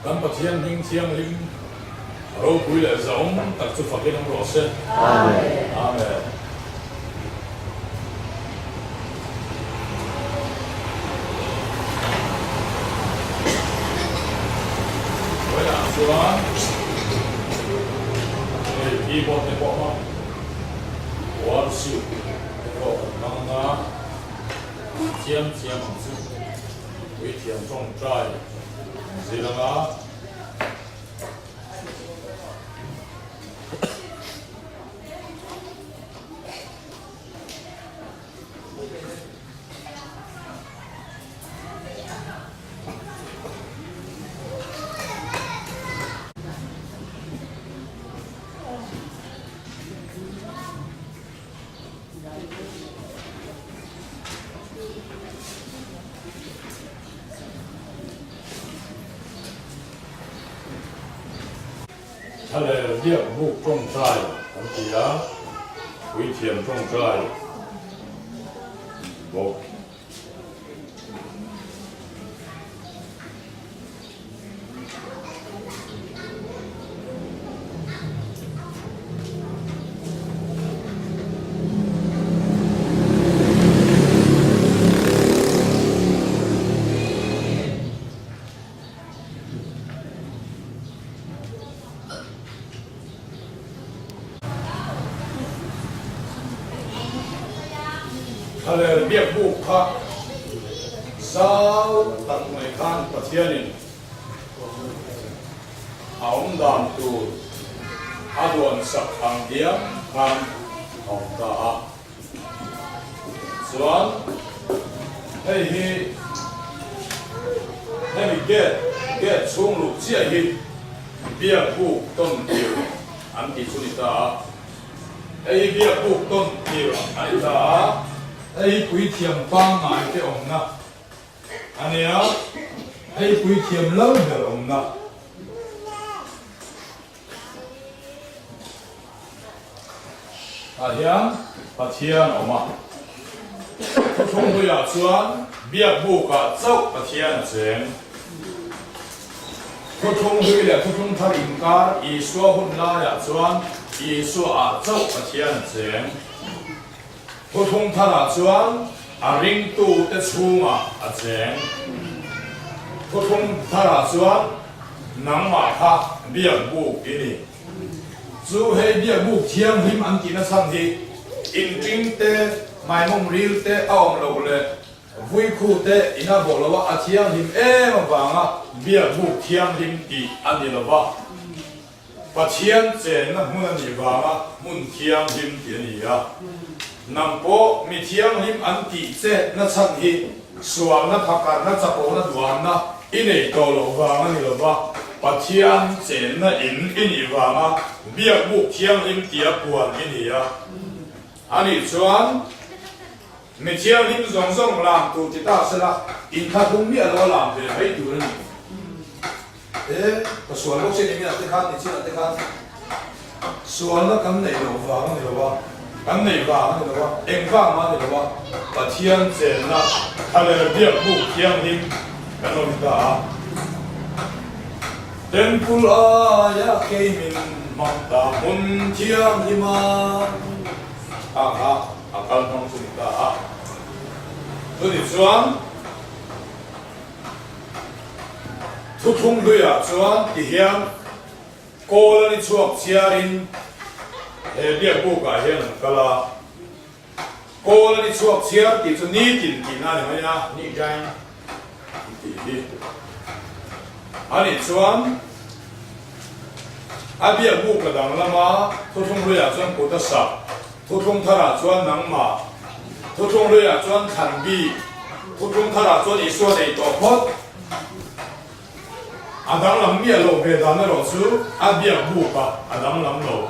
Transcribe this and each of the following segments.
kan pathian hing chiang lim ro pui le zong tak chu fakin ang ro se Amen. amen wala chuan keyboard ne po ma war siu ko nang na chiam chiam ang chu wi thiam chong trai zilanga他的业务重在，我们记得为天重在，我。他的面部他稍等来看不天人，红淡度阿段十行点看红大，转嘿get 冲入这些面部动掉，俺提出的答，嘿面部动掉，俺答。ai quý thiềm ba ngài cái ông na anh nhớ ai quý thiềm lâu được ông na hiang pathian ông à không tôi à chuan biết bu cả châu pathian chén tôi không tôi là tôi không thay in cả Isu hôn la à chuan Isu à châu pathian chén普通他那转啊领导的出嘛啊钱，普通他那转能嘛他面目给你，就系面目天힘안기는상태인증때买梦릴 때 아옴 로래 부이쿠 때 이나 볼로와 아天힘 에마 방아面目天힘 기 아니로바把天钱那木那你吧mun天힘给你啊。nằm po mi thiang him an ti che na chan hi sual na thakar na chapo na duan na inei to lo wang ani lo ba pathian chen na in ini wanga biak bu thiang him tia puan ini ya ani chuan mi thiang him zong zong lam tu ti ta sala in kha thung mi alo lam de hai tu ni pa sual bo chen ni na te khan ni chen te khan sual na kam nei lo wang ani lo ba anh này vào này đó, em vào mà này đó, và thiên tiền là, hay là việc vụ thiên hình, cái đó cả. Đến cuối ya cây mình mặc ta muốn thiên hình mà, cần không chịu cả. Tôi đi xuống, thu thung đôi à xuống thì hiện, cô là đi chuộc chia in. Việc vụ cả hiện cái là cô là đi chuộc chia thì cho ní tiền này mà nha ní cái thì đi anh ấy chuan à việc vụ cái đằng là mà thu thung đôi à chuan cố ta sập thu thung thà là chuan nắng mà thu thung đôi à chuan thành bi thu thung thà là chuan Isu này tổ phốt à đằng làm miệt lộ về đằng này rồi chứ à việc vụ cả à đằng làm lộ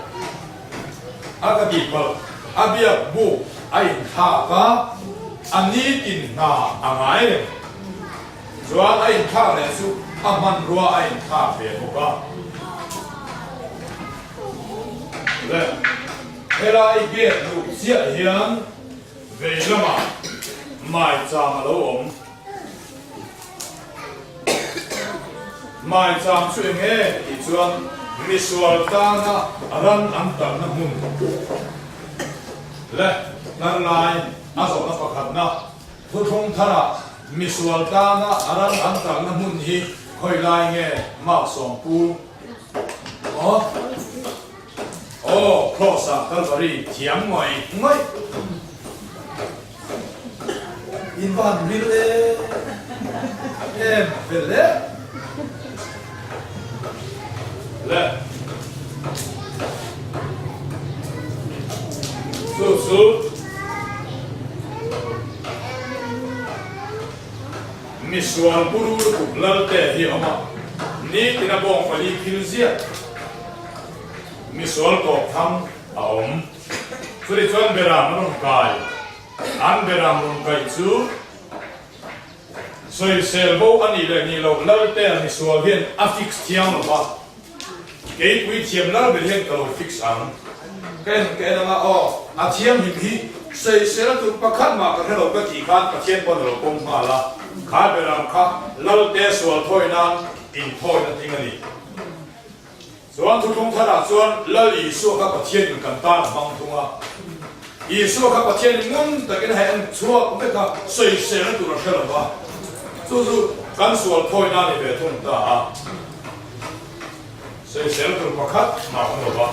Akadipal, abia bu, ay thaka, anitin na angay. Joan ay thaka le su, aman rua ay thaka pe boka. Le, hela ay get lu sia hian, về lama, mai cha ma lo om. mai cham chu nge ti chuan misual ta na aran an ta na mun le nan lai aso na pakhat na thu thong thara misual ta na aran an ta na mun hi khoi lai nge ma som pu cross up Calvary thiam ngoi in van ville em ville le su misual puru lalte hi ama ni tinabong pali kilzia misual ko tham aom suri chuan beram ron kai an beram ron kai chu soi selbo ani le ni lo lalte misual hian affix thiam lo ba ke pui thiam la be hian ka lo fix ang ken na a thiam hi soi sel tu pakhat ma ka helo ka ti khan ka thiam pon lo pom ma la kha beram kha lalte sual thoi na in thoi na ting ani chuan thu thung thara chuan lali su kha pathian kan ta bang thunga i su kha pathian ngun takin hai an chua me ka soi se na tu ra khela ba chu kan sual thoi na ni be thung ta a soi se na tu pakhat ma hong ba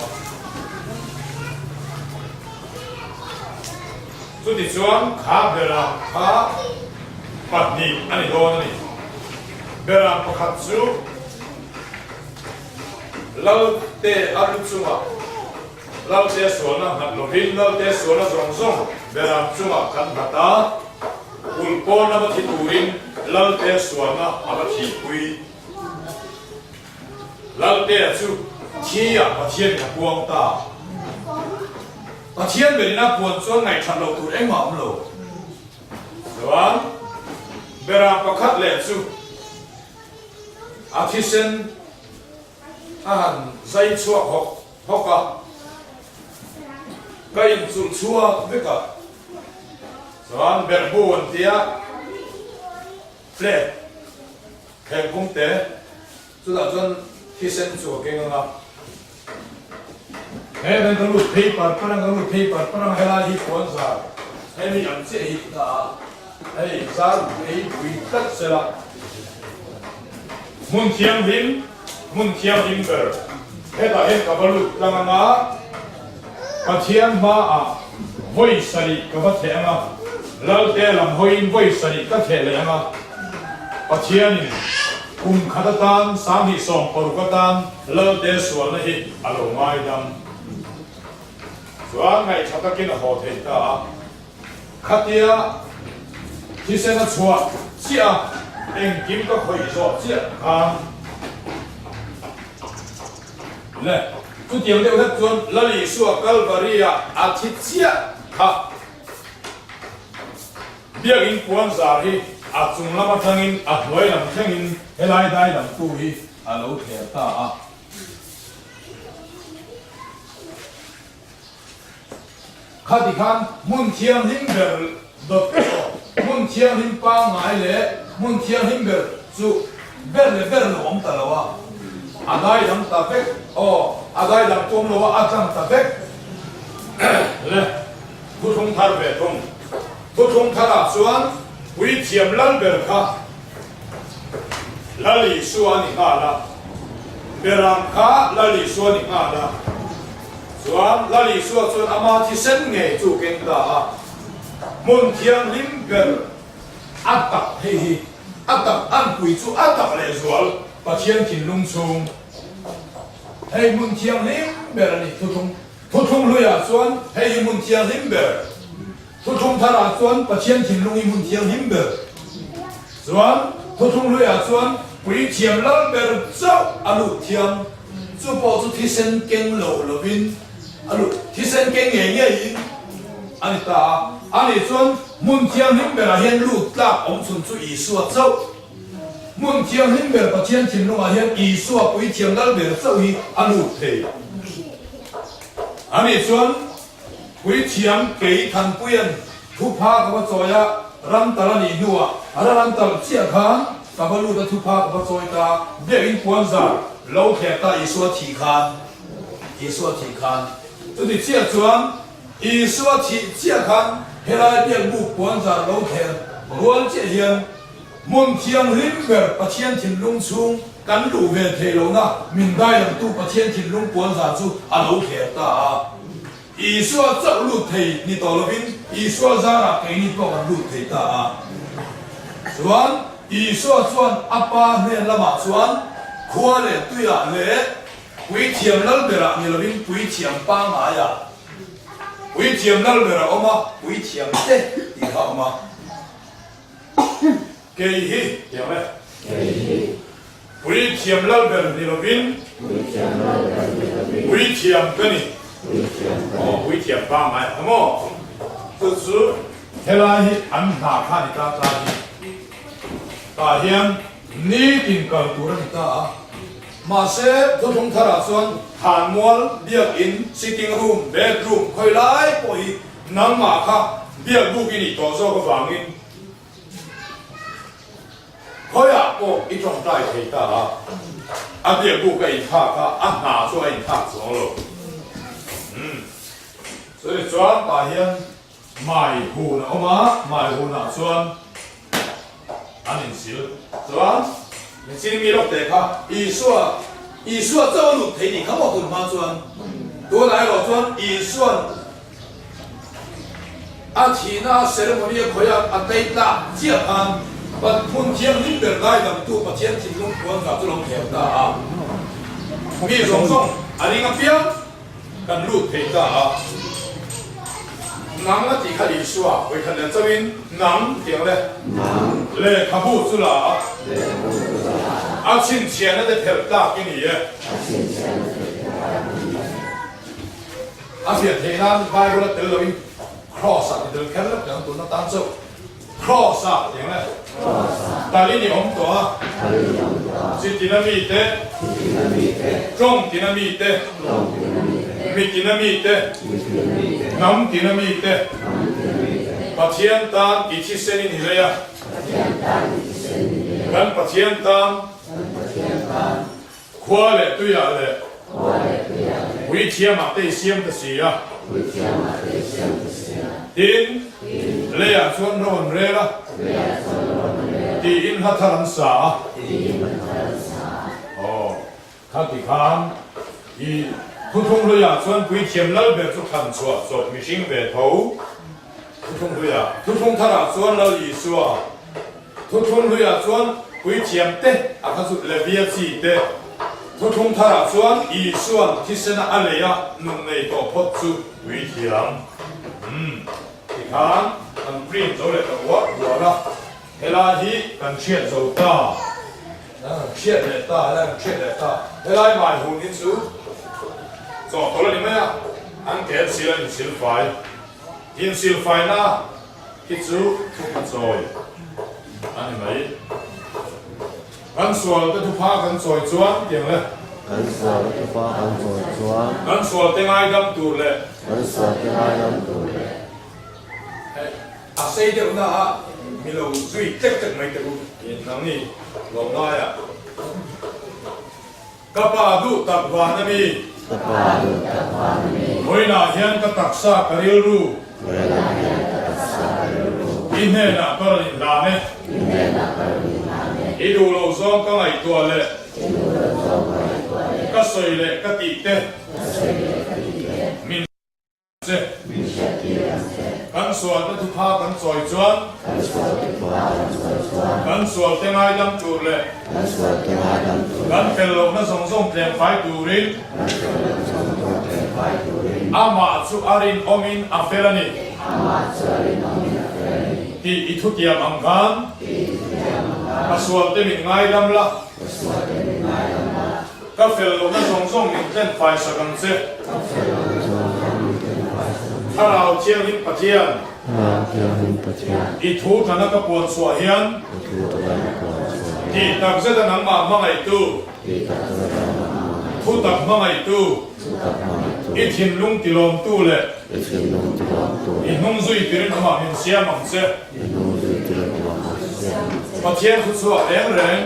chu ti chuan kha bera kha patni ani do ani bera pakhat chu laute alutsuma laute sona hatlobin laute sona zongzong beram chuma kan hata ulpona ba thiturin laute sona abathi pui laute chu thia pathian ka puang ta pathian berina puan chuan ngai than lo tur engam lo chuan beram pakhat le chu athisen zai chua hoka kai chu chua veka chuan berbuan tia flat khen kum te chu da chuan thisen chu kenga he ben ka lu paper parang hela hi phone sa he mi an che hi ta hey zar ei wi tak sela mun thiam himber heta he kabalu langanga pathian ma a voi sari ka ba thema lalte lam hoin voi sari ka thelanga pathian kum khadatan sami som porukatan lalte sual hi alo mai dam chuan ngai thatakin ho theita khatia hisena chua chia eng kim ka khoi zo chia kan le tu tiang de udat chuan lali suwa Calvaria athitsia kha biagin puan zar hi a chung lama thangin a hloi lam thangin helai dai lam tu hi a lo thea ta a khati khan mun thiam him ber dot mun thiam him pa ngai le mun thiam him ber chu ber lo om ta lawa adai lam ta pek adai lam tom lo a chang ta pek le bu thong thar be thong bu thong thara chuan wi thiam lal ber kha lali suani nga la beram kha lali suani nga la chuan lali suwa chuan ama thi sen nge chu keng ta a mun thiam lim ber atak hi atak an pui chu atak le zual pathian kin lung chung hei mun thiam lim ber ani thu thung luya chuan hei mun thiam lim ber thu thung thara chuan pathian kin lungi mun thiam lim ber chuan thu thung luya chuan pui thiam lal ber chau alu thiam chu po chu thi sen keng lo lovin alu thi sen keng nge in ani ta ani chuan mun thiam lim ber a hian lu tlak om chun chu i suwa chau mun thiam lim ber pathian kin lunga hian i suwa pui thiam lal ber chau hi alu thei ani chuan pui thiam kei than puyan thu pha ka choya ram tarani nuwa ara ram tar chia kha กับลูกตะทุพากับจอยตาเด็กอินปวนซาเราแค่ตาอีสัวทีคันจุดที่เชี่ยชวนอีสัวทีเชี่ยคันเฮลัยเด็กบุกปวนซาเราแค่ล้วนเจียนมุนเทียงริมเบอร์ประเทียนถิ่นลุงชุงกันดูเวทเทโลนะมินได้ยังตู้ประเทียนถิ่นลุงปวนซาจูอาเราแค่ตาอีสัวเจ้าลูกเทนี่ตัวเราบินอีสัวซาระเกนี่ก็กันลูกเทตาส่วนอีสัวส่วนอาปาเนี่ยละมาส่วนขวาเลยตุยอะไรวิเทียมนั่นเบระนี่เราบินวิเทียมปังอะไรวิเทียมนั่นเบระออกมาวิเทียมเตอีกออกมาเกยฮีเดี๋ยวไหมวิเทียมนั่นเบระนี่เราบินวิเทียมกันนี่วิเทียมปังอะไรทั้งหมด就是后来俺们哪看你干啥的？大兄，你定搞多少米大？马些都从他那算，韩国别人 sitting room bedroom 回来可以，能马卡别不给你多少个房间？可以啊，我一种代替的啊，别不给他拿出来他走了，所以转大兄。卖户呢？好吗？卖户呢？算，安尼少，是吧？你今米落地卡，伊说走路提你看我滚嘛算，多来了算伊算，阿提那谁的我们也可以阿对打接盘，把喷天林边来的都把天气中管法这种调的啊，米松松，阿你个边跟路提的啊。囊啊，底下历史啊，会看见这边囊点嘞，嘞卡布住了啊，阿亲钱那个票打给你耶，阿且提那买过来得了边 cross 啊，你都看了，两多那单手 cross 啊，点嘞，大理你红多啊，是dinner meat 的，中 dinner meat 的。米dinner meat 的，南 dinner meat 的，把天当一起生你了呀，跟把天当，快嘞对呀嘞，为天嘛得先的是呀，因嘞呀穿罗嘞啦，因他能啥？哦，他得看，伊。普通路呀，专归天老别做看错，做明星别头。普通路呀，普通他那专老艺术啊，普通路呀专归天的，啊他是来别记的。普通他那专艺术啊，其实那阿里呀，弄那个破出归天。你看，咱 green 走来的我了，后来he 跟切走大，切来大，切来大，后来买红罂粟。做到了你们呀，俺给吃了你吃饭，因吃饭呐，一煮不做，俺你们，俺说的都怕俺做转点嘞，俺说的都怕俺做转，俺说的爱咁多嘞，俺说的爱咁多嘞，啊谁的那啊，米路水积没得路，能你老大呀，个巴度达巴那边。Moi na hian ka taksa karil ru. Inhe na karin lane. Idu lo zong ka ngai tua le. Ka soi le ka ti te. Min se. Kan sual ta tu pha kan soi chuan. Kan sual te ngai dam tur le. Kan kel lo na song song tlem fai turin. Ama chu arin omin aferani. Ti itu tiam angkan. Kasual te min ngai dam la. Ka fel lo na song song min tlem fai sakam se. Harau chiang hin patian. Itu tanah kapuan suahian. Ti tak zeda nang ma mangai tu. Tu tak mangai tu. Ithin lung tilom tu le. Inung zui tirin ama min sia mang se. ประเทียนทุกส่วนแรง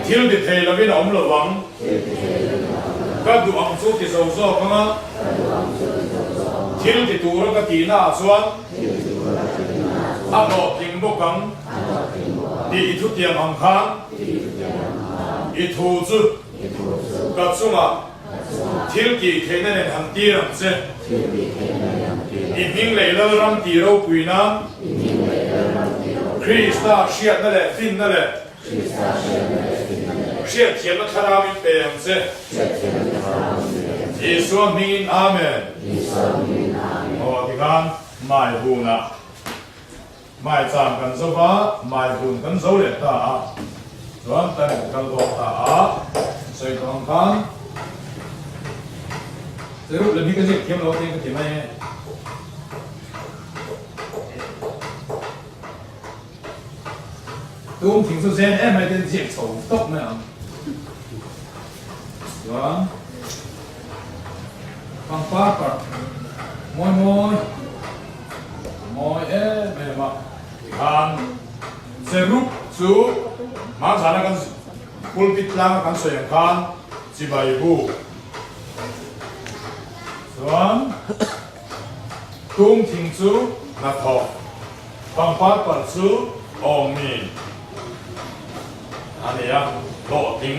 ที่เราติดเทเราไม่หนอมระวังก็ดูอังสุติโซโซกันนะที่เราติดตัวเราก็ตีหน้าส่วนอันดอกยิงบุกังดีทุกเตียงอังคารอีทูจุกับสุมาที่เราตีเทนในทางตีรังเซอีมิงเลยเรารังตีเราปุยน้ำคริสต์เชียดนั่นแหละฟินนั่นแหละเชียดเทียนนักคารามิเปียงเซยิสวามินอาเมนโอ้ที่กันไม่บุญนะไม่จำกันสักว่าไม่บุญกันโซเลต้าส่วนแต่กันตัวตาใส่กองกันสรุปแล้วมีกันสิเขียนเราเองก็เขียนไม่ตูมถึงสุดเส้นไม่เป็นเสียงโฉมตกไหมอ่ะส่วนฟังฟ้าก่อนมอยไม่มาการสรุปสู่มาสานกันคุลปิดลังกันเสียงกันจีบายบูส่วนตุ้งทิ้งสู่นักทอฟังฟ้าก่อนสู่องมีอันนี้โหลดทิ้ง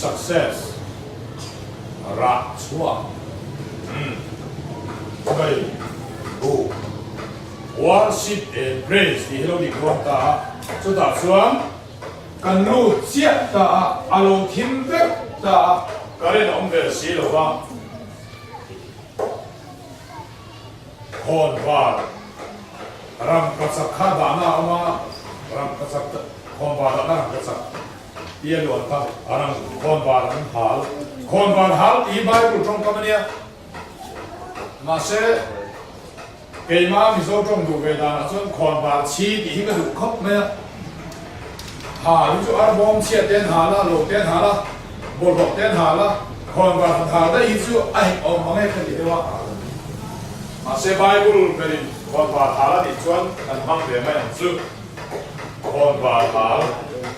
success รักชัวไปบู worship and praise ที่เราดีกว่าตาสุดท้ายส่วนกันรู้เสียตาอารมณ์ทิ้งเด็กตาก็เรียนองค์เบสีหรือว่าคนว่ารำกษัตริย์ข้าดานาออกมารำกษัตริย์คนว่าดานาำกษัตริย์เยี่ยหลวงตาอารังคนว่าดันหาลคนว่าหาลอีใบกุตรงกันเนี่ยมาเสเกี่ยมามิโซจงดูเวลาส่วนคนว่าชีที่ก็ดูครบเนี่ยหาลิจูอาร์บอมเชียเต้นหาละโลเต้นหาละบอลบอกเต้นหาละคนว่าหาได้ยิจูไอออกมาให้กันดีว่ามาเสไบเบิลเป็นคนว่าหาละดิจวนกันมั่งเดียไม่ยังซื้อคนว่าหา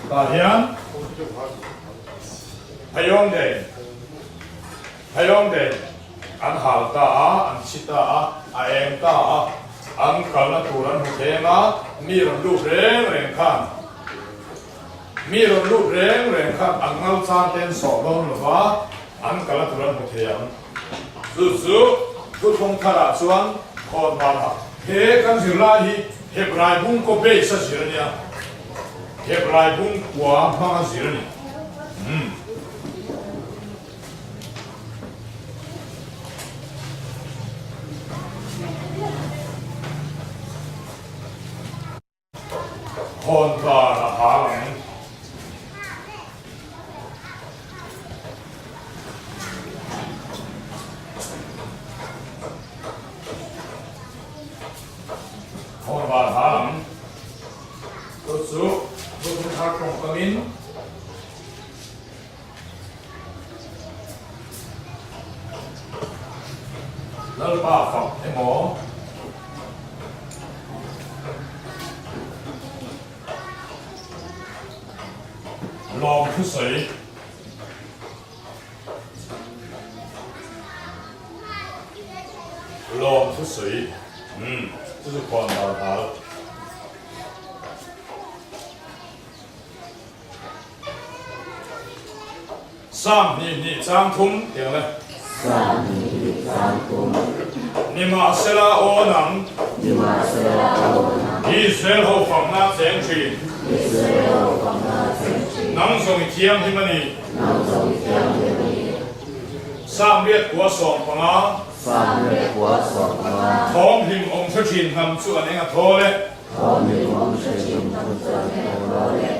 ตาเฮียนพยองเดนอันหาตาอันชิตาอันเอ็มตาอันกัลตุรันหุเทนะมีรลูเร่งขันมีรลูเร่งขันอันเงาซาเต้นสอบลงหรือว่าอันกัลตุรันหุเทียมสู้ทุกคนขราส่วนคนบ้าเฮกันสิลาฮีเฮบรายบุ้งก็เบสสิรเนี่ยเฮบรายบุ้งกว่ามาสิรเนี่ยคนบ้าละหาหลังคนบ้าละหาหลังสู้ทุกทางตรงกมินแล้วป้าฝักให้หมอลองทุกสีลองทุกสี这是广岛茶上你张通对了上你张通你马斯拉欧能以随后放那前去能送天ที่มันนี่สร้างเรียกหัวสองของเรา上月国所吗ท้องพิมพ์องค์ชินทำส่วนนี้กับโทเลย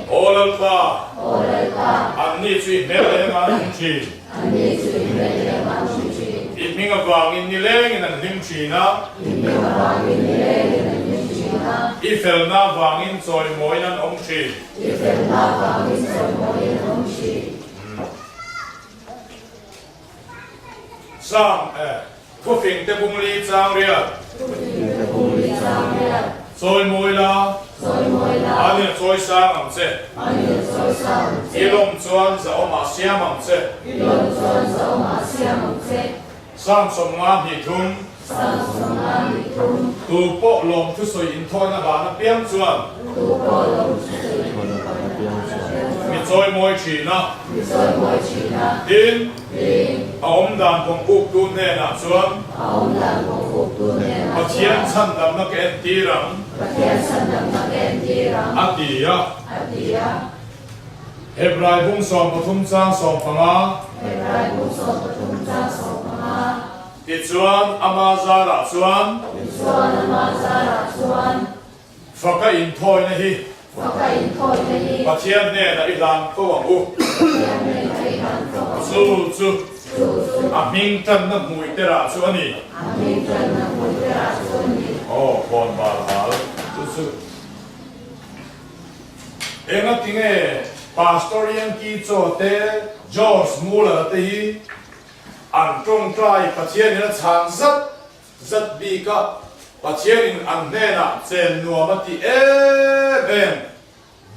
โอเลปาอันนี้ช่วยเมลเลมันชีอีกมีกับวางอินนี่เล่งนั่นลิมชีนะอีเฟลน่าวางอินซอยมวยนั่นองชีสร้างผู้ฟิงเตบุงลีจางเรียซอยมวยละ soi sang am che ilom chuan za oma siam am che sang som nga ni thum tu po lom thu soi in thoi na ba na piang chuan mi choi moi chi na tin ông đàn phong úc tu nè na chuan a thian chan dam na ke ti rang a ti ya Hebrai bung som pathum chang som phanga ti chuan amazara chuan faka in thoi na hi pathian ne na ilan ko wang u chu a ming tan na mui te ra chu ani kon bar hal chu enga tinge pastorian ki cho te George Muller te hi an trong trai pathian na chang zat bi ka pathian in an ne na chen nuam ti em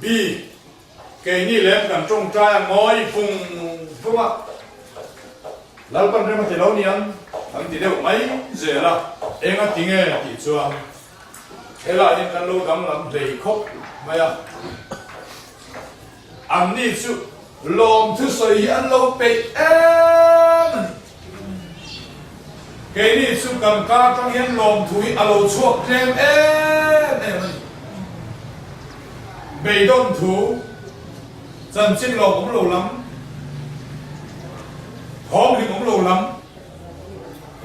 bi ke ni lem kan trong trai ngoi phung a lal pan rema te lo nian ang ti deu mai je la enga tinge ti chuan ela ni kan lo dam lam dei khop maya an ni chu lom thu soi an lo pe em ke ni chu kan ka trong hian lom thui a lo chuak tem em be don thu chân chin lo cũng lâu lắm hóm thì cũng lâu lắm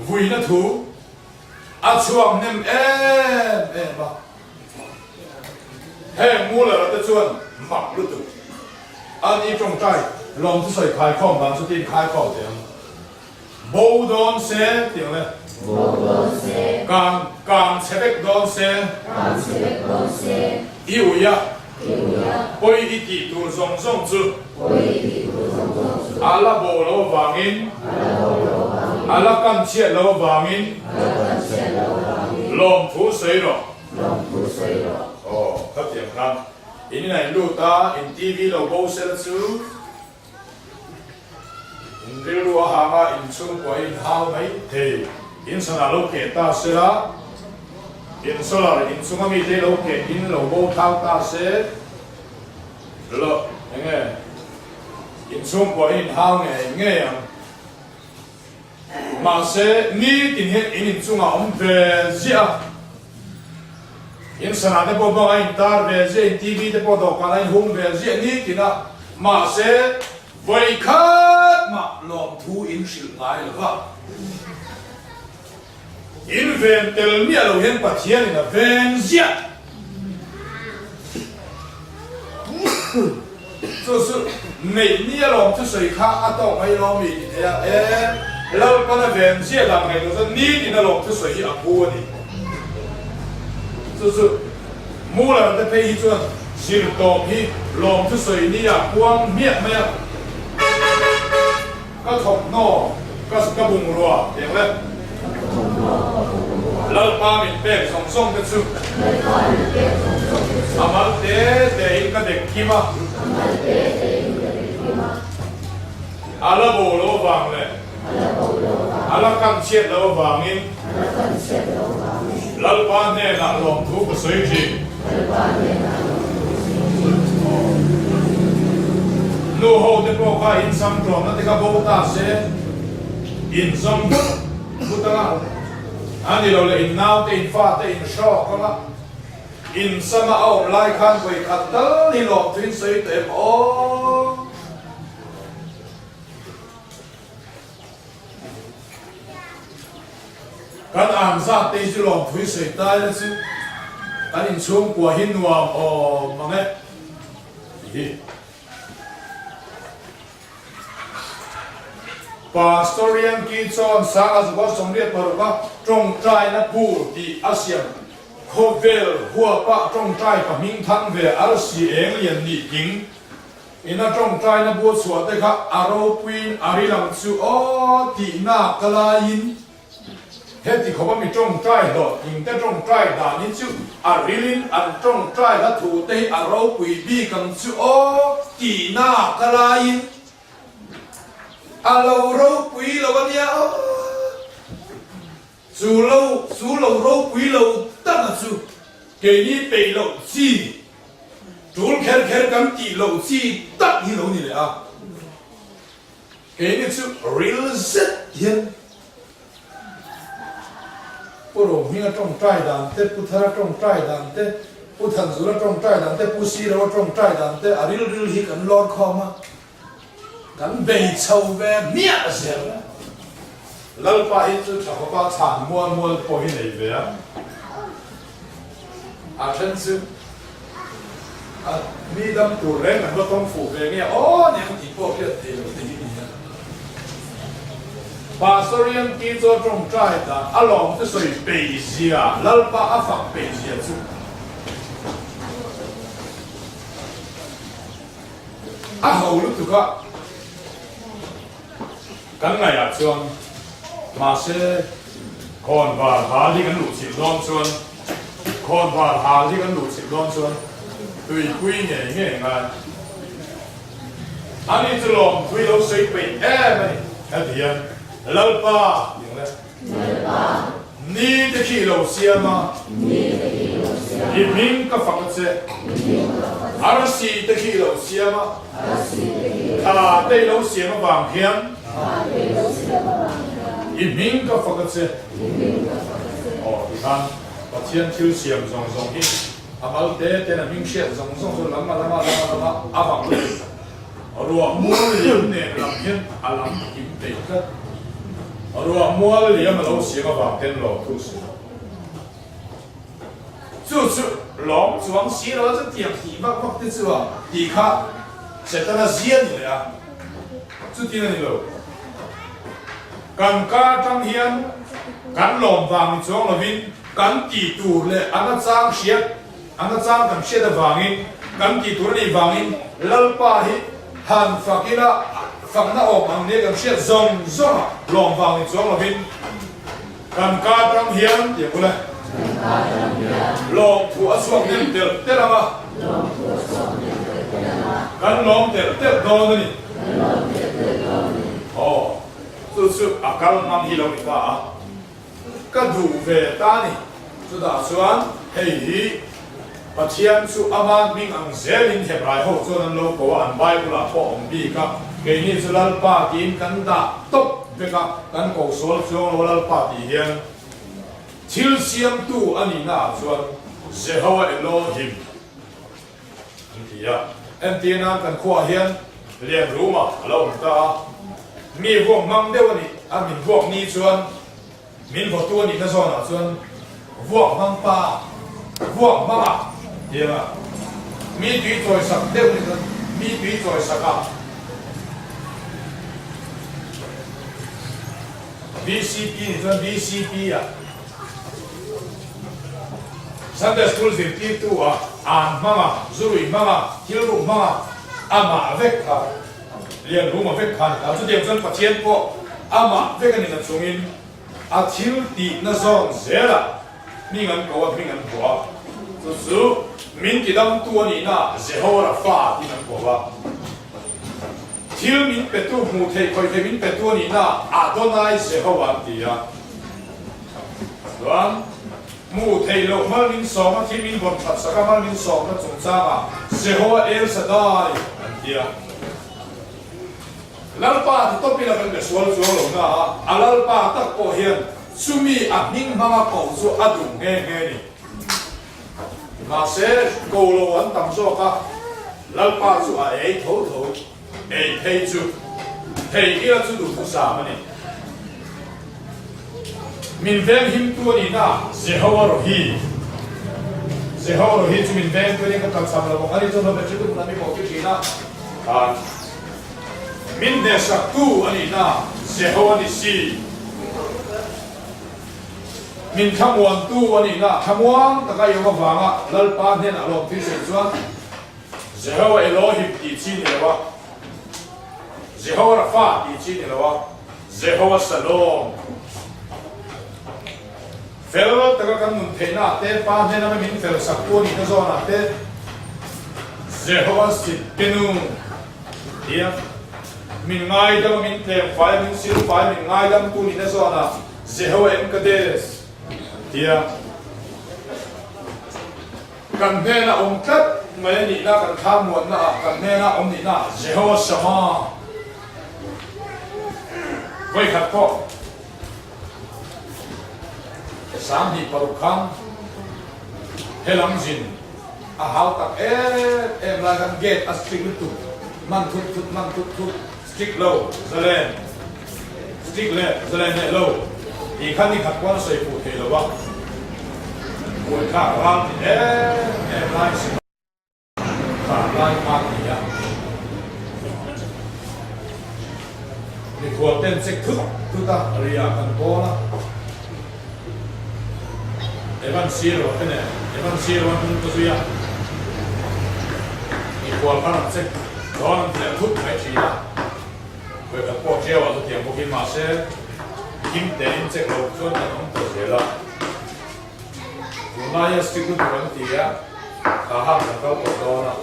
vui nó thú à chuồng nem em mà hè mua là ta chuồn mặc luôn tụ anh đi trong trai lòng thứ sợi khai khom bằng số tiền khai khom tiền bố đón xe tiền này càng xe bếp đón xe yêu ya bôi đi tị tu rong rong chu ala bo lo wangin ala kan chia lo wangin lom thu sei ro các tiệm khăn in này lu ta in TV lo bo sel chu in rilu ha ma in chung ko in hao mai the in sana lo ke ta sela in solar in chung mi te lo ke in lo bo thao ta se lo nghe in chung ko in hao nghe mà se ni tin he in chung a om ve zia in sana de bo ba in tar ve ze in TV de bo do ka in hum ve zia ni tin a mà se voi khat ma lom thu in sil ngai lo ba in ven tel mi lo hen pathian in a ven zia就是每年龙出水卡啊到没龙米呀然后刚才原先人来就是你的龙出水啊过的，就是木人的配一尊，是多皮龙出水你啊光灭没有，个头孬，个不罗，对不对？老把面白松松的出，阿妈的一个的起嘛。阿拉无罗房嘞，阿拉刚切罗房因，老板呢那龙土不水平，路后的国家因上庄那这个不大些，因上不得了，安尼罗嘞因闹的因发的因烧个啦。in sama au lai khan koi khatal ni lom twin sei tem o kan an za te ju lom twin sei tai la chu kan in chung kwa hin nuam o mange hi pastorian ki chon sa az go som riat par ka trong trai na pu ti asiam khô vel hua pa trong trai pa minh thang về ar si eng lian ni king ina trong trai na bu chuat te kha aro puin ari lang chu o ti na kala in hết thì không có mình trông trai rồi nhìn ta trông trai đã nên chứ rilin ăn trông trai đã thủ tây râu quỷ bi cầm chứ ô kỳ na cái lai lâu râu quỷ lâu anh nhá dù lâu râu quỷ lâu tất là dù cái ní bể lâu chi chủ khéo cầm chỉ lâu chi tất như lâu này à cái ní chứ real rất hiền bố rồng hình trong trai đàn tê bố thara trong trai đàn tê bố thần dụ trong trai đàn tê bố xí rô trong trai đàn tê ril hi cần lon kho mà cần bề châu về miệng xem lâu ba ít chút chẳng có ba sản mua bỏ hi này về chân sư mi đâm tủ rèn là nó không phủ về nghe ô nhà không chỉ bỏ cái thì Pastorian kỹ cho trong trai ta, lòng cái sợi bể gì à, lal ba phẳng bể gì chứ. Hầu lúc thứ khác, cái này à chuan, mà sẽ còn vào hà đi cái lũ chim non chuan, còn vào hà đi cái lũ chim non chuan, tùy quy nhảy nghe ngay. Anh ấy chỉ lòng tùy đâu sợi bể này, cái gì à? Lal ba, ni te khi lâu xia mà, mình cái phật chế, arsi te khi lâu xia mà, te lâu xia mà vàng hiền, mình cái phật chế, thì看，把天挑线上去，mal te na mình线上lắm mà, vàng lên, rồi mua liền nè làm hiền, làm kiếm tiền cái. rồi mua liền mà lâu xí cái vàng tiền lâu thu xí,就是老装西了这点地方放的是吧？地卡现在那热你了，这点你了，干家张现，干老房装了边，干地图嘞，安那张些，安那张干些的房因，干地图的房因，老巴嘿，汉发给了。ฝั่งหน้าอกอันนี้กันเชี่ยซงลองฟังอีกสองละพินการการทำเฮียนเดี๋ยวกูเลยลองผัวสวงเต็มเต็มละมาการลองเต็มโดนนี่อ๋อสุดอาการมันฮิโลนิกาก็ดูเวตานี่สุดาส่วนเฮ้ยปัจจัยสุอามันมิงอังเซลินเทปไรโฮส่วนโลกว่าอันใบกุหลาบพ่อองบีครับcái này là lal pa kim kan da top beka kan ko sol chong lal pa ti hian thil siam tu ani na chuan Jehovah Elohim antia antina kan khwa hian lian ruma alo ta mi vong mang deu ani a min vong ni chuan min vo tu ani na zona chuan vong mang pa vong ma ya mi tui choi sak deu ni mi tui choi saka BCP 你说 BCP 啊 Sunday school 是基督啊安妈妈Zuri 妈妈 Hilru 妈妈阿玛维卡连鲁玛维卡啊这点真把天过阿玛维卡你的中音啊 Til 底那种热了命人狗啊命人狗啊就是民给他们多你那热后了发命人狗啊Til min petu muthe koi the min petu ni na Adonai Jehovah dia. Tuan muthe lo mal min so ma thi min bon phat saka mal min so ma chung cha ma Jehovah El Shaddai dia. Lal pa to pila kan be sual sual lo na alal pa tak ko hian sumi ning mama ko su adung nge ni. Ma se ko lo an tam so ka lal pa su a ei tho哎，黑猪，黑一个猪肚啥么呢？民间很多人呐，是好罗希就民间多人个当啥了？我看你做那个猪肚那边搞起啦，啊，民间杀猪安尼呐，是好的是，民看完猪安尼呐，看完大概有个房啊，老半天啊，老皮水砖，是好的罗希地基的哇。Jehovah Rafa 第几年了哇 ？Jehovah Shalom， fel ta kan mun the na te pa ne na min fel sak ko ni zo na te Jehovah sit penu dia min ngai da min te fai min sil fai min ngai dam ku ni zo na Jehovah em kades dia kan ne na tat mai ni na kan tham muat na kan ne na ni na Jehovah sama voi khat ko sáng thì vào khang helang jin a hau tak em la kan get a strict tu man tut strict low zalen ne low i khan ni khat kwa soi pu the lo ba wo ka ram ni em lai si ka lai ma ni ya ni ko ten sek tu ta ria kan ko na Evan Siro, kene. Evan Siro an punto suya. I kual paran sek. Doan tila tut mai china. Kwe ka po jewa tu tiang bukin ma se. Kim tenin sek lo chon na nong to zela. Kunaya stiku tuan tiya. Kaham na kau po doana.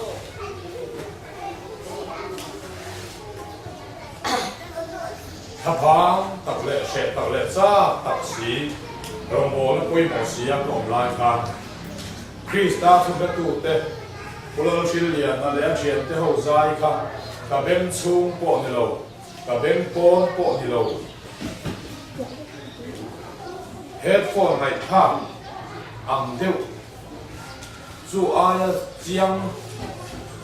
Kapang tak le she tak le sa tak si. Rong bố nó quay một xí ăn cổng lại khăn Christa thu bế tụ tế Bố lô xí liền là lẽ chuyện tế hậu dài khăn Cả bên chung bộ nì lâu Cả bên bôn bộ nì lâu Headphone này thang Ăn tiêu Dù ai chiang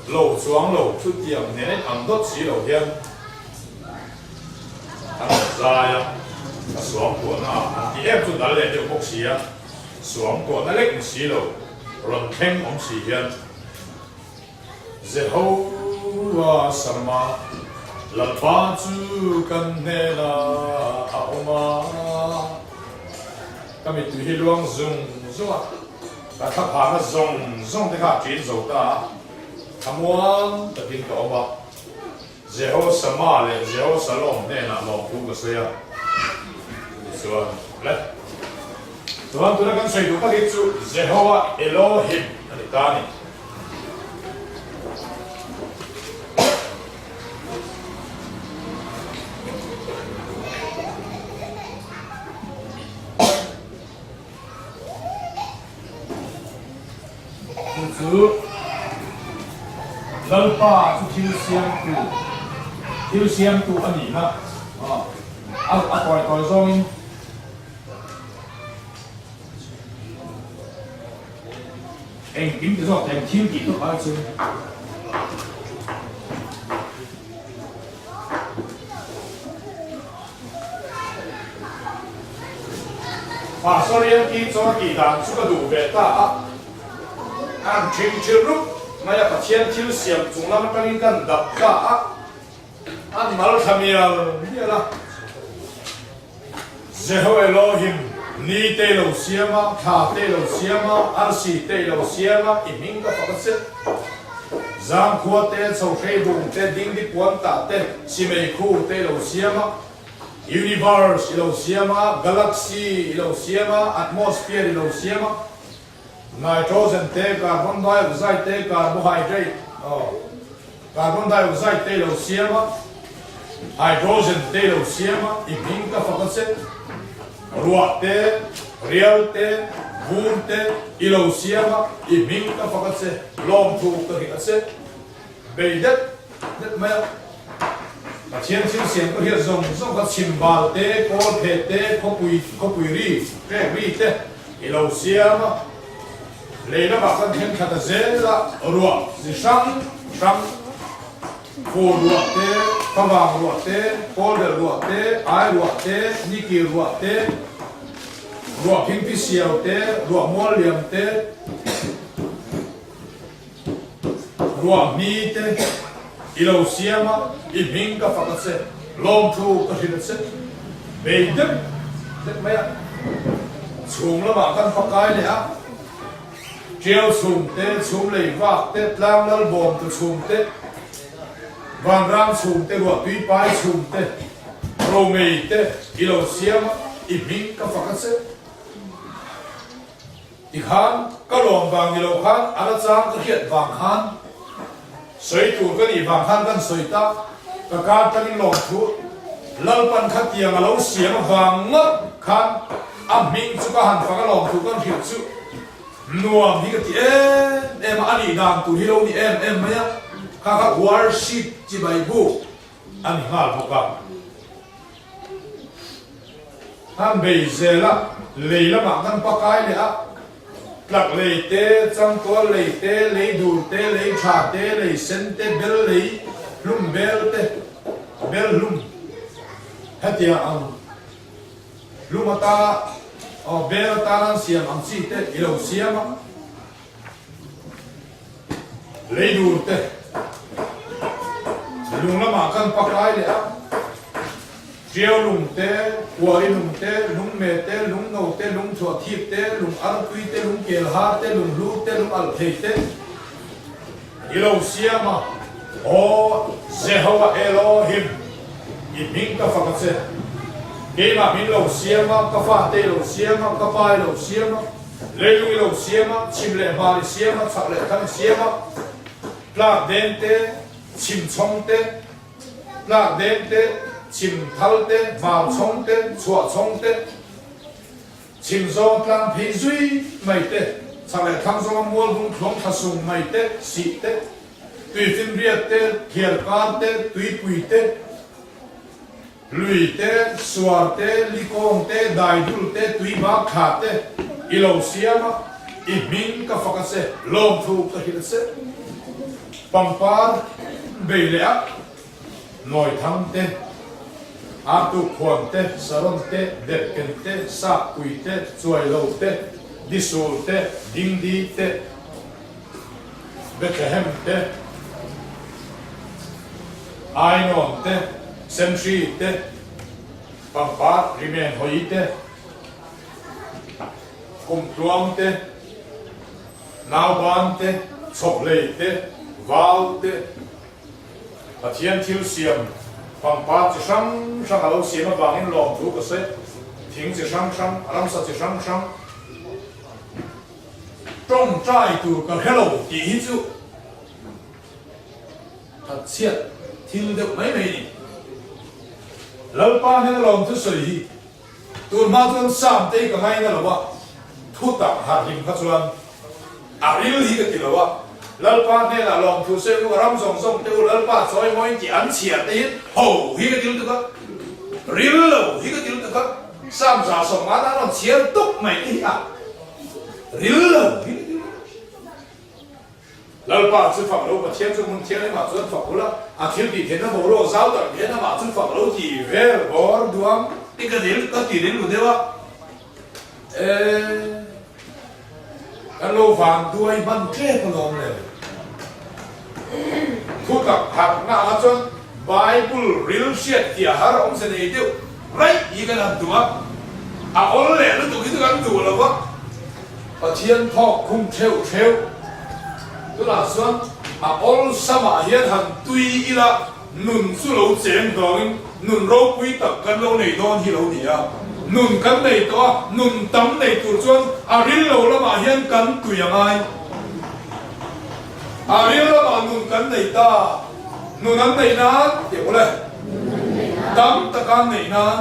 Lâu xuống lâu chút tiệm nên ăn đốt xí lâu thiên Ăn dài á xuống của nó thì em chúng ta lên được một xí á xuống của nó lấy một xí rồi rồi thêm một xí hiện Jehovah Sama là ba chú cần nè là áo ma cái mình từ hi luang dùng dùng à và thắp hàng nó dùng để khác chuyện dầu ta tham quan tập tin cậu mà Jehovah Sama lên Jehovah Salom nè là lòng tu cái gì à Tuan, leh. Tuan tu kan saya lupa gitu. Jehovah Elohim, ada tani. Tu, lalpa tu hiu siam tu ani na. Apa zongin. Anh kiếm cái giọt em thiếu kỹ thuật bao nhiêu và sau đây khi cho kỳ đàn chúng ta đủ về ta ăn chim chim lúc mà ya phát triển thiếu xiêm chúng ta mới cần đập cả ăn mà nó tham gia như là Jehovah Elohim ni te lo siama, tha te lo siama, arsi te lo siama, iming ka fakatse. Zang khua te, chau khay dung te, ding di puan ta te, simei khu te lo siama, universe lo siama, galaxy lo siama, atmosphere lo siama, nitrogen te, carbon dioxide te, carbohydrate, carbon dioxide te lo siama, hydrogen te lo siama, iming ka fakatse. Ruat te, real te, vun te, ilo siama, iming ka fakat se, long thu ka hikat se, bay det maya. Ka chien chien siam ka hiat zong ka chimbal te, kol phe te, kopui ri te, ilo siama, leila ba kan hen khata zela, ruat, zi shang, Fo ruat te, pavang ruat te, polder ruat te, ai ruat te, niki ruat te, ruat hingpi siau te, ruat mual liam te, ruat mi te, ilo siama, iming ka fakat se, long thu ka hidat se, bay det maya, chung la ba kan fakai le ha, chiao chung te, chung lei vak te, tlang lal bom te chung te, Van rang sum te ruat tui pai sum te Romei te ilo siama iming ka fakat se thì khan các lồng vàng thì lâu khan ăn trang cái hiện vàng khan sấy tủ cái gì vàng khan cái sấy ta cái cá cái lồng thu lal pan khát tiền mà lâu xiêm vàng ngất khan mình chú cái hàn cái lồng thu cái hiện chú nuông thì cái gì em anh đi đàn tụ hi lâu ni em mấy á các worship chỉ bài bu anh ngal bốc à han bây giờ là lấy là mà han bắt cái này á lạc lấy té trăng to lấy té lấy đủ té lấy trà té lấy sen té bel lấy lum bel té bel lum hết tiệt anh lum ta bel ta năng xiêm anh chỉ té yêu xiêm á lấy đủ té lum là mà han bắt cái này á chiều lùng té, quậy lùng té, lùng mè té, lùng ngầu té, lùng chua thiệp té, lùng ăn tui té, lùng kèl ha té, lùng lú té, lùng ăn thề té. Yêu xia mà, Jehovah Elohim, mình cái phật sẽ, cái mà mình lâu xia mà, cái phật té lâu xia mà, cái bài lâu xia mà, lấy lùng lâu xia mà, chim lệ ba xia mà, chạc lệ thằng xia mà, lạc đen té, chim chong té, lạc đen té. Chim thal té, vào chong té, chua chong té, chim gió plan phi duy mày té, sau này thằng gió mua vùng thong thà sung mày té, xị té, tùy phim riết té, thiệt can té, tùy quỳ té, lùi té, xoar té, li công té, đại dul té, tùy bạc khát té, ilau xiêm á, mình cái phật sẽ lom thu cái hiện sẽ, bằng par bể lẽ, nói thằng té. Atu khuan te, saron te, depken te, sa kui te, chuai lâu te, disul te, ding di te, Bethlehem te, Ainon te, Semshi te, Pampa, Rimen hoi te, Kum tuam te, Nauban te, Chok lei te, Val te, Pathian thiêu xiêm, bằng ba chỉ sang sang lâu xí mà bằng in lòng thu cái sẽ thỉnh chỉ sang làm sao chỉ sang trong trai tu cái hello thì hít chú thật chết thiên được mấy này đi lâu ba nên lòng thu sợi hi tu mà tu sam tây cái ngay là what thu tập hạt hình phát xuân riu hi cái gì là what lal pa ne la long thu se u ram song song te u lal pa choi moi chi an chia te ho hi cái til tu ka ril lo hi cái til tu ka sam sa song ma da long chia tuk mai hi a ril lo hi lal pa chu phang lo pa thiên chu mun thiên ma chu phang lo thiên ti thiên na bo lo zao da thiên na ma chu phang lo ti ve bor duam ti ka dil ka ti dil lu de wa cái lô vàng đuôi bắn kê con lòng này thu tập hạt na chân Bible real shit thì har ông sẽ này tiêu right ý cái làm đùa ông lẽ nó tụi cái làm đùa là what ở thiên thọ cùng treo tức là xuân ông sama hiện hành tùy ý là nụn su lâu chém đòn nụn râu quý tập cái lâu này đòn hi lâu này à nụn cắn này to nụn tắm này tụi chuan ril lâu là mà hiện cắn tụi ai ril là mà nụn cắn này ta nụn ăn này na thì có lẽ tắm ta cắn này na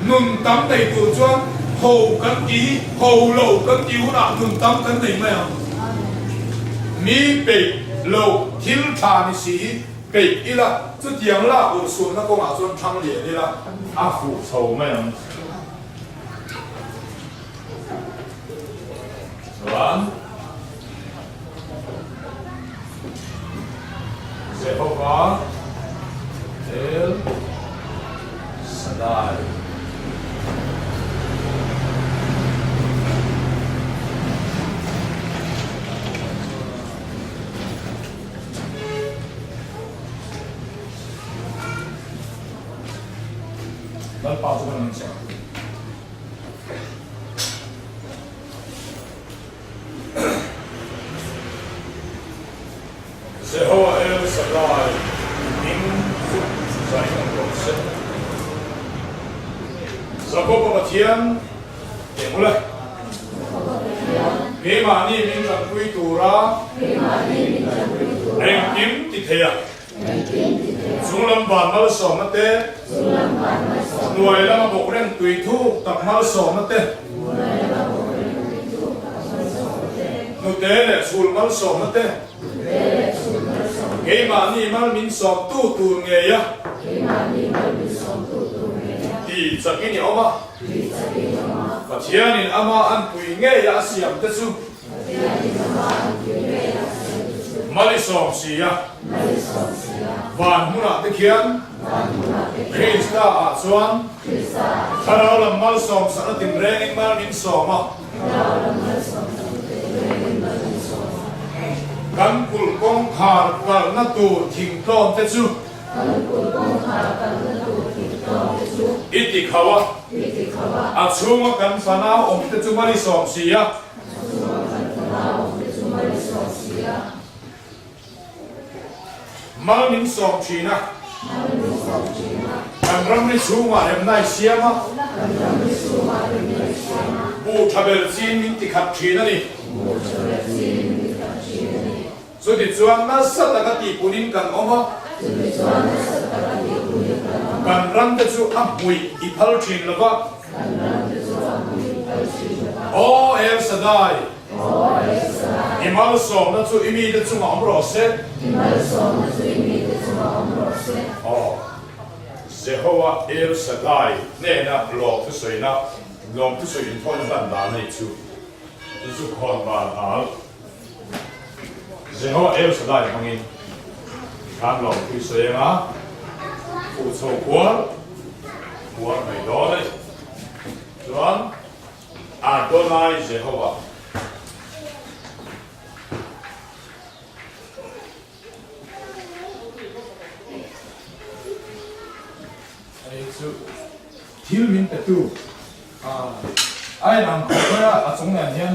nụn tắm này tụi chuan hầu cắn ký hầu lâu cắn ký hút nụn tắm cắn này mày à mi bể lâu thiếu thà ni xí bể ý là chút tiếng là ở xuống nó có mà xuống thăng liền đi là phụ sầu mày à rồi Jehovah El Shaddai 날 빠져가는 자 Jehovah El Shaddai ning phúc giải ngân cầu sinh Jacob và Thiên để một lời He mani min kan kui tura. Eng kim ti thea. Sunglam ban mal so mate. Nuai lam bok ren tui thu tak mal so mate. Nu te le sul mal so mate. He mani mal min so tu nge ya. Ti sakini oma. Pathianin ama an pui nge ya siam te su. Mali som siya. Van muna te kian. Krista a chuan. Tharaw lam mal som sa ating rening mal min soma. Kan kul kong khar kal na tu thing ton te su. Iti kawa. At sunga kan fanaw om te su mali som siya. Mal min som china. Kan ram ni sunga hem nai siya ma. Bu tabel sin min ti khat china ni. So di chuan na sa ta ka ti punin kan oma. Kan ram te chu apui I phal thin lova. O El Shaddai. Imal som na chu imi te chu ngam ro se. Oh. Jehovah El Shaddai. Ne na lo tu soi na. Long tu soi in thon ban da nei chu. Chu khon ban al. Jehovah El Shaddai mangin. Kan lo tu soi ma. Phụ sầu cuốn mày đó đấy, John Adonai Jehovah. Ấy chú thiếu min tệ tu, ai làm khó ra ở trong này nhá,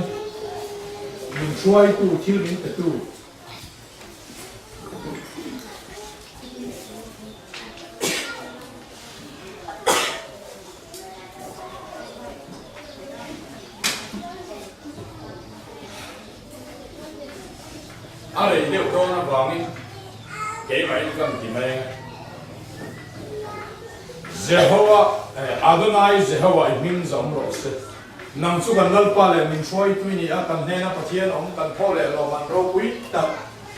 mình xuôi tu thiếu min tệ tu. Ai liệu đó nó vàng đi, cái máy cầm thì mày Jehovah Adonai Jehovah min giống rồi sẽ nằm xuống gần lal pa le min soi tuy ni a kan hena pathian ông kan pho le lo man ro quý ta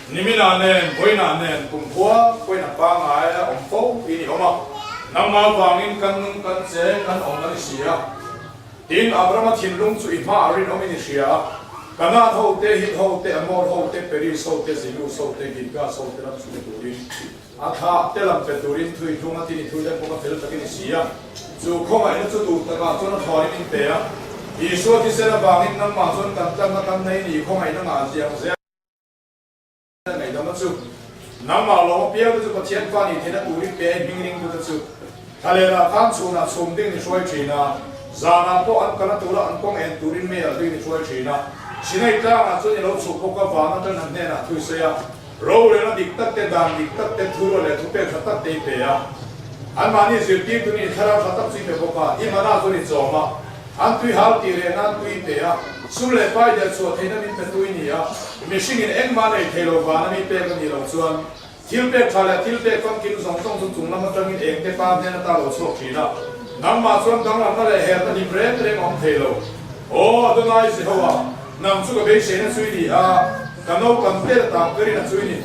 nimina nen poina nen kum phua poina pa ngai ông pho tuy ni oma nam ma vàng in kan se kan ông kan sia tin Abraham thin lung chu I ma rin ông in sia kana thâu te hit thâu te amor thâu te peri so te zilu so te gilga so te lam chu te turin atha te lam te turin thui thunga ti ni thui le poka fel takin sia chu khoma ina chu tu ta ka chu na thori min te a Isu ti sera bangin nam ma chon kan tang na kan nei ni khomai na nga jiang zia nei dam chu nam ma lo pia chu pathian fa ni thena turin pe hingring tu chu thalera kham chu na chum ding ni soi thina zana po an kana tura an kong en turin me al ding ni soi thina sinai ta ma chu ni lo chu ko ka wa na tan han ne na thui se ya ro le na dik tak te dan dik tak te thuro le thu pe khatak te pe ya an ma ni zir ti tu ni thara khatak chi pe ko ka I ma na chu ni choma an tui hal ti re nan tui te a sum le pai de chu theina min pe tui ni a mishing in eng ma nei thelo wa na mi pe ka ni lo chuan thil pe thala thil pe kam kin song song chu chung lam tang in eng te pa ne na ta lo chok thina nam ma chuan dang lam na le her ta ni brand re ngom thelo o Adonai Jehovah nam chu ka be se na chui ni a kano kan te ta kari na chui ni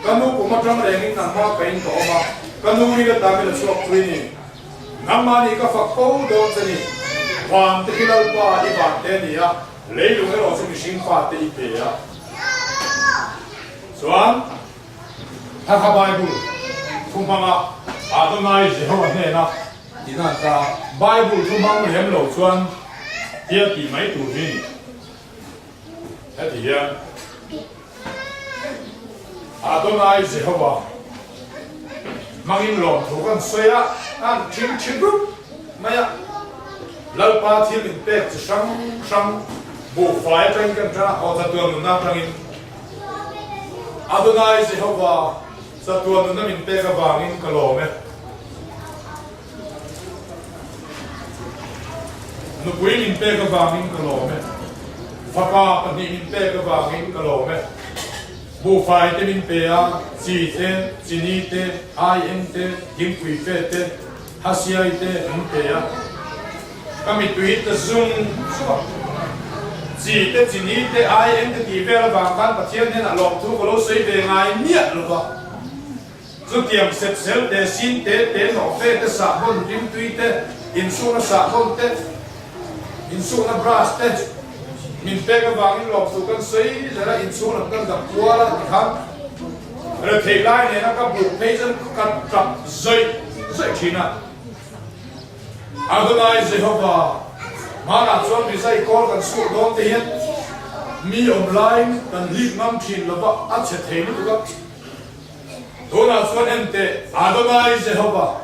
kanu ko ma tram re ngin nam ma kain ko ma kanu ni ga ta me la chok chui ni nam ma ni ka fa ko do ni Hoàng te kilal pa I bat te ni a leilung ero chu mihring fa te I pe a chuan tha Bible thumanga Adonai Jehovah ne na ina ta Bible thumang lem lo chuan tia ti mai tu ni he ti ya Adonai Jehovah mangin lo thu kan soya an chin maya lau pa thil in pek chi sang bu fai tang kan tra ho ta tuan na tang in Adonai Jehovah sa tuan na min pek awang in kalome nu puin in pek awang in kalome Faka pani min pe ka wangin ka lo me bu fai te min pe a chi te chini te ai en te kim kui fe te hasiai te min pe a kami tui te zoom chi te chini te ai en te ti ve la wang kan pathian hen a lom thu ko lo sei ve ngai nia lo ba chu tiam set sel te sin te no fe te sa bon rim tui te in su na sa bon te in su na brass te min pe ka wangin lom thu kan sei zara in su na kan dam kwa la kham rồi thầy lai này nó có buộc thấy dân cắt chặt dây chi nào Adonai Jehovah mà là chọn vì dây con cần sụt đón tiền mi ông lai cần liệp ngắm chín là vợ ắt sẽ thấy nó được đó là chọn em tệ Adonai Jehovah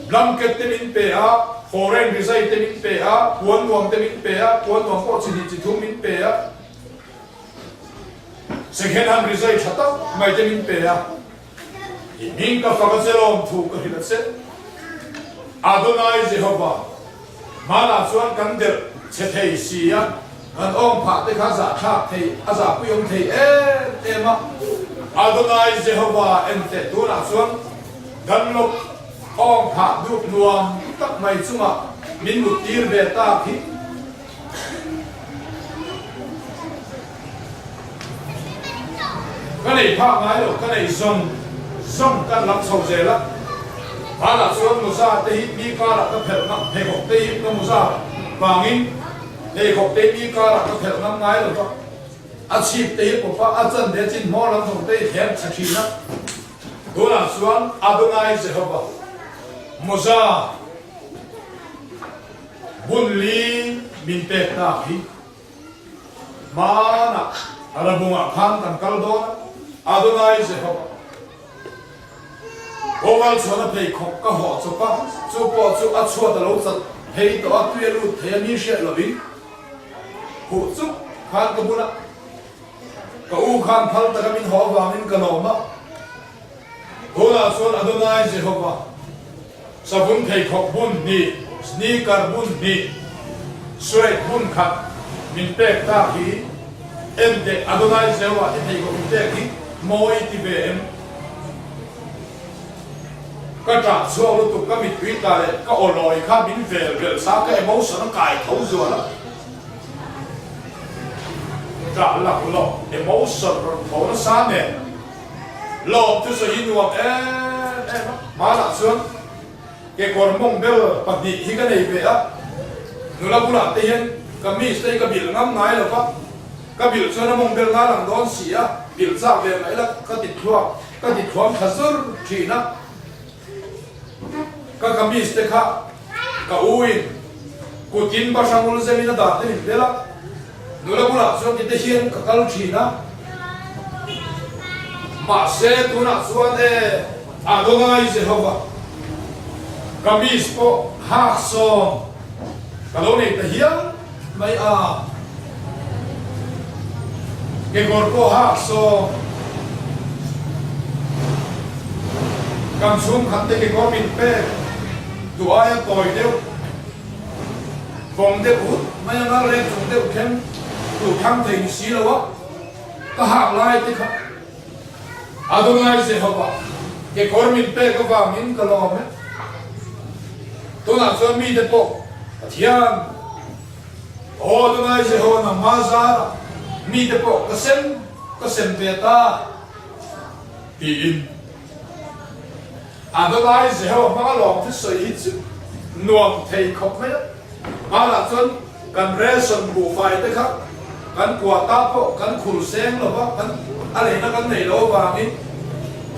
làm kết tên min pe á foreign vì dây tên min pe á cuốn nuông tên min pe á cuốn nuông có chỉ thu min pe á second hand result chata mai te min pe a min ka fa ka lom thu ka hilat se Adonai Jehovah mana chuan kan der che thei si a kan ong pha te kha za tha thei a za pu yong thei e ma Adonai Jehovah en te tu na chuan kan lok ong pha du nuam tak mai chunga min mu tir be ta khi cái này phá ngay rồi cái này dùng cái lắm sầu dễ lắm mà là xuống một sa tây mi ca là cái phèo năm hay học tây nó một sa vàng in hay học tây mi ca là cái phèo năm ngay rồi đó ăn chip tây của phá ăn chân để chín mò lắm dùng tây thèm chả chi nữa đó là xuống Adonai Jehovah một sa bun li min pe ta hi mà na ara bunga khan kan kal do Adonai Jehovah Oval chona pei khok ka ho chupa chupo chu a chua da lo chat hei to a tuya lu the mi she lovin hu chu khan ka buna ka u khan phal ta min ho wa min ka lo ma hola son Adonai Jehovah sabun pei khok bun ni sneaker bun ni sweat bun khat min pek ta hi em de Adonai Jehovah thei ko min pek hi moi ti be em cái trả số lúc tụi cái mình quý ta đấy cái ổ lòi khác mình về sao cái emotion nó cài thấu rồi đó trả là cái lò emotion rồi thấu nó xa nè lò tôi sẽ in vào em má là xuống cái con mông bây giờ bật đi khi cái này về á nó là cũng làm tiền cái mi sẽ cái biển ngắm ngay là cái biển cho nó mông bây giờ làm đón xỉ á biển ra về này là cái thịt khoang khá dữ chỉ nó cái kamis te kha ka uin ku tin ba sangul zemi na da te bela nula bula so ki te hian ka kal thina ma se tu na suan e Adonai Jehovah kamis po ha so ka lo nei te hian mai a ke gor ko ha so kam sum khan te ke gor min pe tua ya toi deu vòng deu mai ngar le chung deu khem tu kham thei si lo wa ka ha lai te kha Adonai Jehovah ke kor min pe ka wa min ka lo me tu na so mi de po thian Adonai Jehovah na ma za mi de po ka sem ve ta ti in Adonai Jehovah mà lòng thích soi ít chứ nuông thầy khóc mấy đó mà là chân cần rê sân bù phải tới khắc cần quả táp bộ cần khủ sen rồi đó cần anh nó cần này đâu vào đi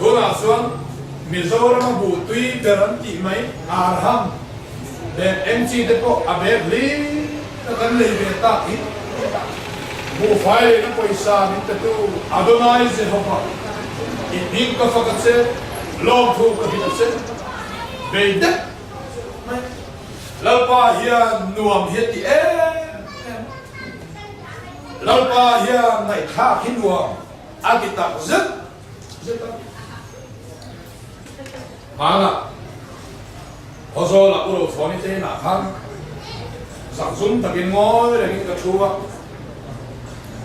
đó là xuống mình dâu nó bù tuy để hắn chỉ mấy ham để em chỉ để bộ bé lý nó cần lấy về ta ít bù phải nó quay xa mình tự tu Adonai Jehovah ít mình có phải cái gì long thu cái gì đó về đất lâu ba hiền nuông hiền thì lâu ba hiền này khác hiền nuông anh kita rất mà là họ说là我老婆你这哪看上孙特别爱的那个猪啊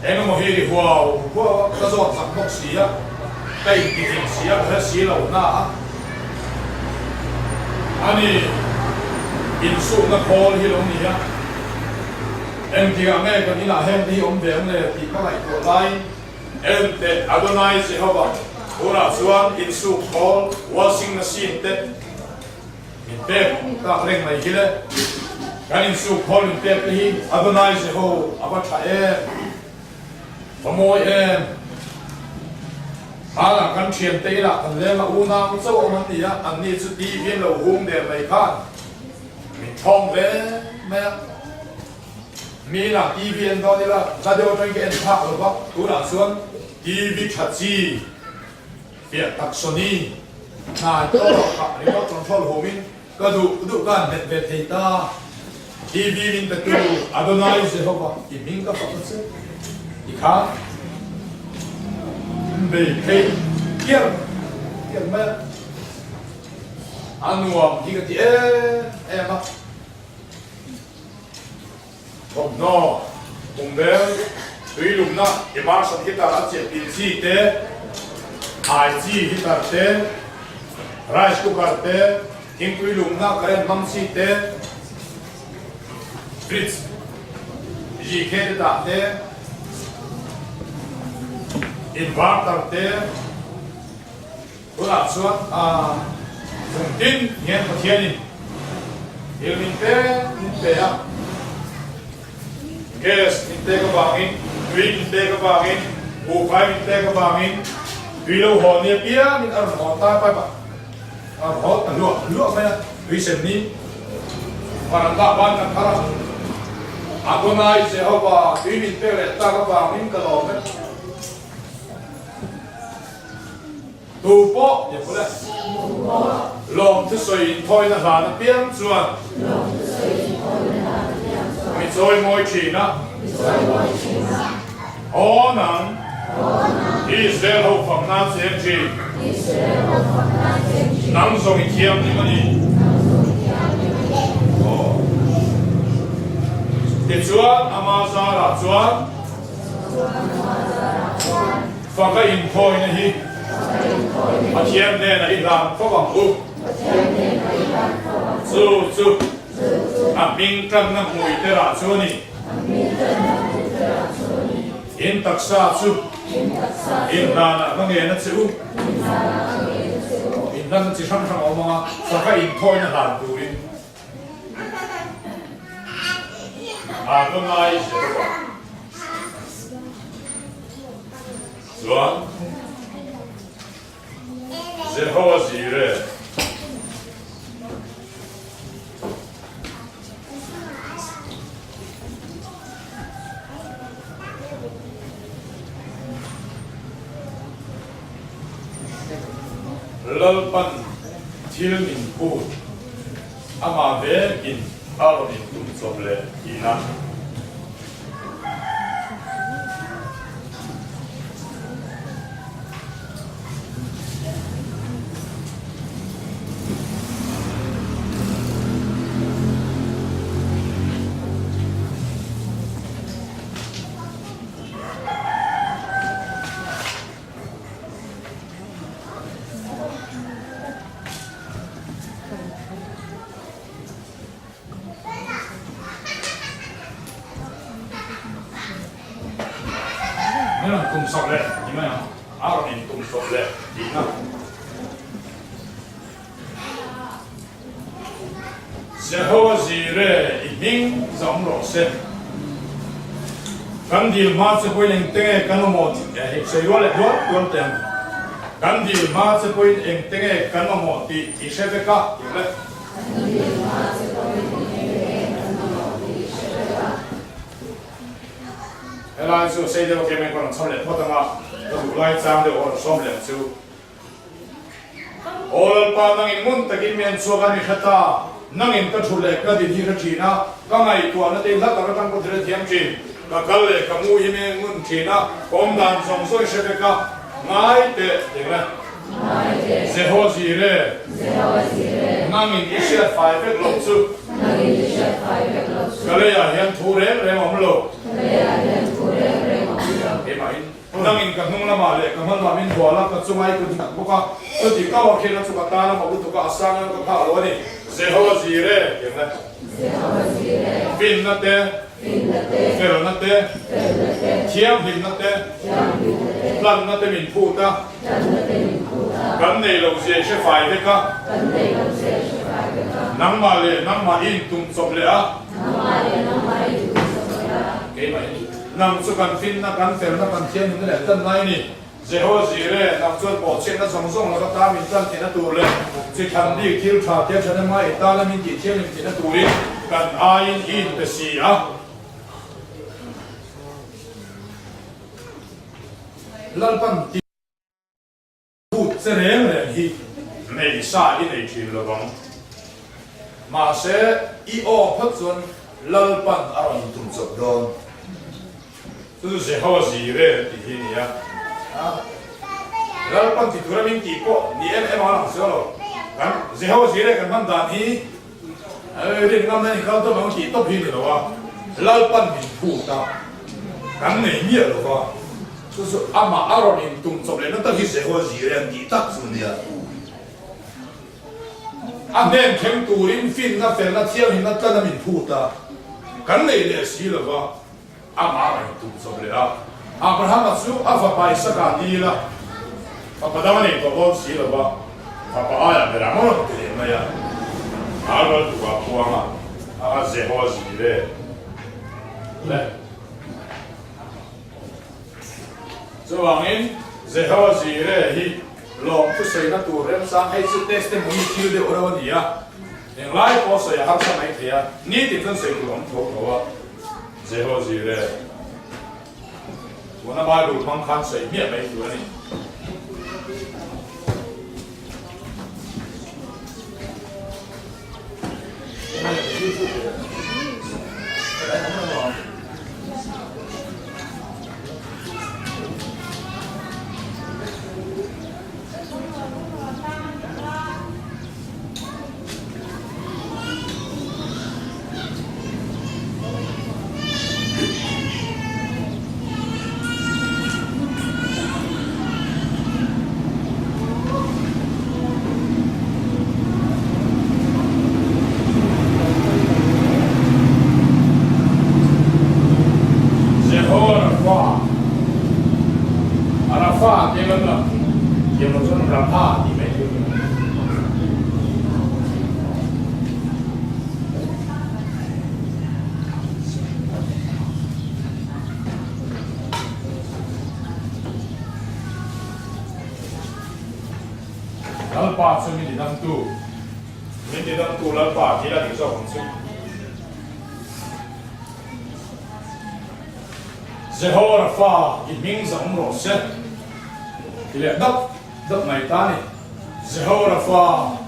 em mà hi đi wow wow cái giọt giặc bốc xí á cái gì xí á cái xí lẩu na anh in sum na call hi long ni á em thì anh em cái này là em thì ông về ông này thì các lại của lại em để Adonai Jehovah ora chuan in sum call washing machine te in te ka reng mai hi le kan in sum call in te hi Adonai Jehovah abatha em Pamoi em là căn thiền tây là cần lên là u nam châu ông anh đi á anh đi chút đi viên lầu hung để lấy khan mình thong về mẹ mi là đi viên đó đi là ra đâu trong cái anh thạc rồi bác tú là xuống đi viên chặt chi việc đặc soni này tôi đọc cả những các trong thôn hồ minh cái đủ gan đẹp về thầy ta đi viên tự Adonai Jehovah thì mình có phật sự thì khác để thấy kiêng mẹ ăn uống thì cái gì em á không no cùng bé tuy lúc na cái ba sản kita đã chết đi gì thế ai gì kita thế rice cooker thế nhưng tuy lúc na cái mắm gì thế fritz gì cái đó thế inverter te ula chuan dùng tin nghe một thiên đi yêu mình te à gas mình te các bạn in green mình te các bạn in wifi mình te các bạn in vì lâu họ nia bia mình ăn họ ta phải bạn họ tận lúa phải là vì xem ní và làm ta ban làm thara Adonai Jehovah vì mình te lại ta các bạn in cái đó đấy tu bó vậy đấy lòng thứ soi thôi là hà nó biến chuan mình rồi ngồi chỉ na ó nắng Israel hậu phẩm na xem chỉ nắng rồi kiêm đi mà đi để chuan Amazon là chuan và cái in thôi này hi a thiam ne na in ram ko bang u zu a ming kan na mui te ra chu ni in taksa chu in na na ka nge na chu in na chi sam sam oma sa ka in thoi na dan tu rin a ko mai se ko Zuan Jehovah Jireh lalpan thil min pu ama ve in alo in tum soble ina Nên cùng sọc lệ, thì mà áo mình cùng sọc lệ, thì nó Jehovah Jireh, mình giống lộ xe. Căn điều mà sẽ quay lên tên căn một, sẽ gọi là đốt tên. Căn điều mà sẽ quay lên tên căn một thì sẽ phải cả, hiểu đấy. Lai su xây dựng cái mình còn xong lệ thoát ngã, tôi lai trang để ổn xong lệ su. Ổn pa năng in mun takin miền xua cái này ta, năng in cái chủ lệ cái gì thì cái gì na, cái ngày tuần nó tên là cái tăng có thể thiam chín, cái cái lệ cái mũi miền mun chín na, công đàn xong xuôi sẽ phải cả, ngay để thế này. Jehovah Jireh, năng in Israel phải biết lộc su, cái này là hiện thu rèn rèn ông lộc. nang in ka hnung lama le ka man ma min bola ka chungai ku nak boka to ti ka wa khela chu ka ta na ma bu to ka asang ka pha lo ni Jehovah Jireh ke na fin na te fer na te thiam hin na te plan na te min phu ta kan nei lo je she fai ve ka nang ma in tum chop le a ke ma nang chu kan fin na kan fer na kan thiam hin le tan nai ni Jehovah Jireh nang chuan po chen na song song la ka ta min tan tin na tur le chi thang di thil tha te chana mai ta la min ti thiam tin na tur in kan a in te si a lan pan ti put se reng le hi nei sa i nei thil lo bang ma se i o phat chuan lal pan aron tum chok don tu Jehovah Jireh ti hi ni a lal pan ti thura min ti ko ni em ala so lo kan Jehovah Jireh kan man dan hi rin ngam na ni kal to bang ti to phi ni lo wa lal pan min phu ta kan nei mi lo wa 就是阿妈阿罗林动作嘞，那到底谁和谁人地打出的啊？阿年听杜林fin那份那天云那干那民铺的，干累嘞死了吧？阿妈来动作嘞啊！阿伯他们说阿发白色干地了，阿伯他们那个我死了吧？阿伯阿呀，没让我对没呀？阿个杜阿婆啊，阿谁和谁嘞？来。 So angin Jehovah Jireh hi long tu sei na tu rem sang hai chu testimony thil de ora ni ya eng lai ko sei har sa mai thia ni ti kan sei tu om tho wa Jehovah Jireh wana ba lu mang khan sei mi mai tu ni Lalpa su mi di dang tu lalpa ti la di so kong su Jehovah Rapha i ming zang ro se ti le dap mai ta ni Jehovah Rapha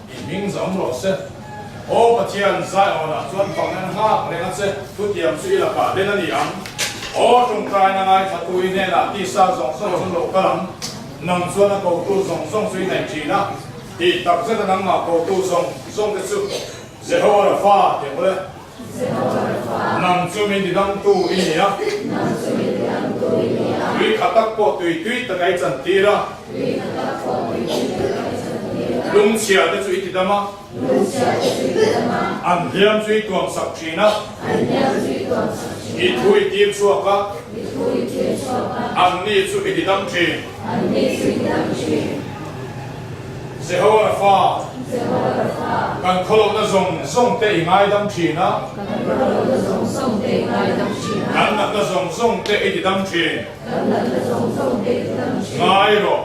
i ming zang ro se o pathian zai ona chuan pang nan ha le na se tu tiam su ila pa den ani ang o tung kai na ngai thatu i ne la ti sa zong song lo ka lam nang chuan ko tu zong song sui nai chi na thì tập rất là năng mà cầu tu song cái sự Jehovah Rapha thì có đấy nằm cho mình thì đang tu ý nhỉ tùy khát tắc bộ tùy tất cái chân tì ra lung chia để chú ý thì đâm ăn liam chú ý tuồng sập chi na ít thui tiêm chua cả ăn ni chú ý thì đâm chi Jehovah Rapha, kan kholo na zong te ingai dam thi na, kan na zong te iti dam thi, ngai ro,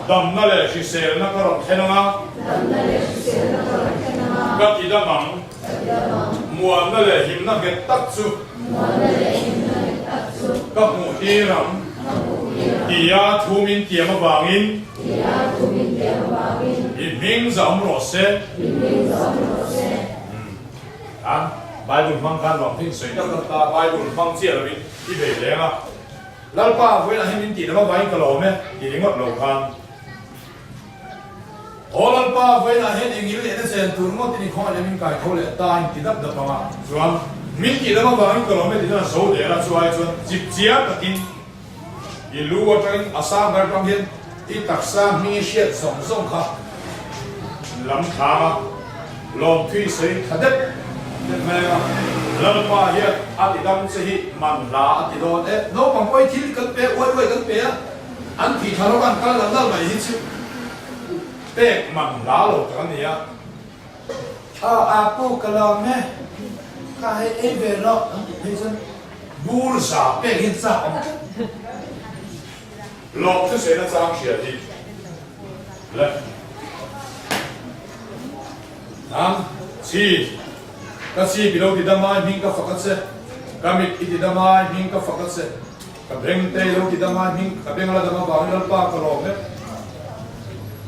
dam na le si sel na karon thena nga, gati damang, muan na le him na get tatsu, kap mu hiram, iya thumin tiama bangin. Ming zam ro se an Bible mang kan long thing sei ta Bible mang chia lo bin ti be le nga lalpa voi la hin ti na ba in ka lo me ti ngot lo khan o lalpa voi la hin ing le na sen tur mo ti ni kho le min kai tho le ta in ti dap da pa ma chuan min ti na ba in ka lo me ti na so de la chuai chuan jip chia ka tin อีรู้ว่าจะอาสาแบบบางเห็นที่ตักสร้างมีเชียดส่งครับลำทางลองที่ใส่ขดับเป็นไงล่ะลำมาเฮียอาทิตย์ดำสิมันลาอาทิตย์โดนน้องบางคนที่กันเปะไว้กันเปะอันที่ทารกันกันแล้วไม่หิชิเตะมันลาโลกันเนี่ยอาปูกะลาแม่ข้าให้เวลาให้ฉันบูรษาเป็นหินซ่าหลอกที่เสียนะจางเสียดีเลยน้ำชีก็ชีบิโลกิดามามิงก็ฟักเสก็มิกิดามามิงก็ฟักเสก็เบงเตโลกิดามามิงก็เบงละดามาบางนัลปากก็หลอกเนี่ย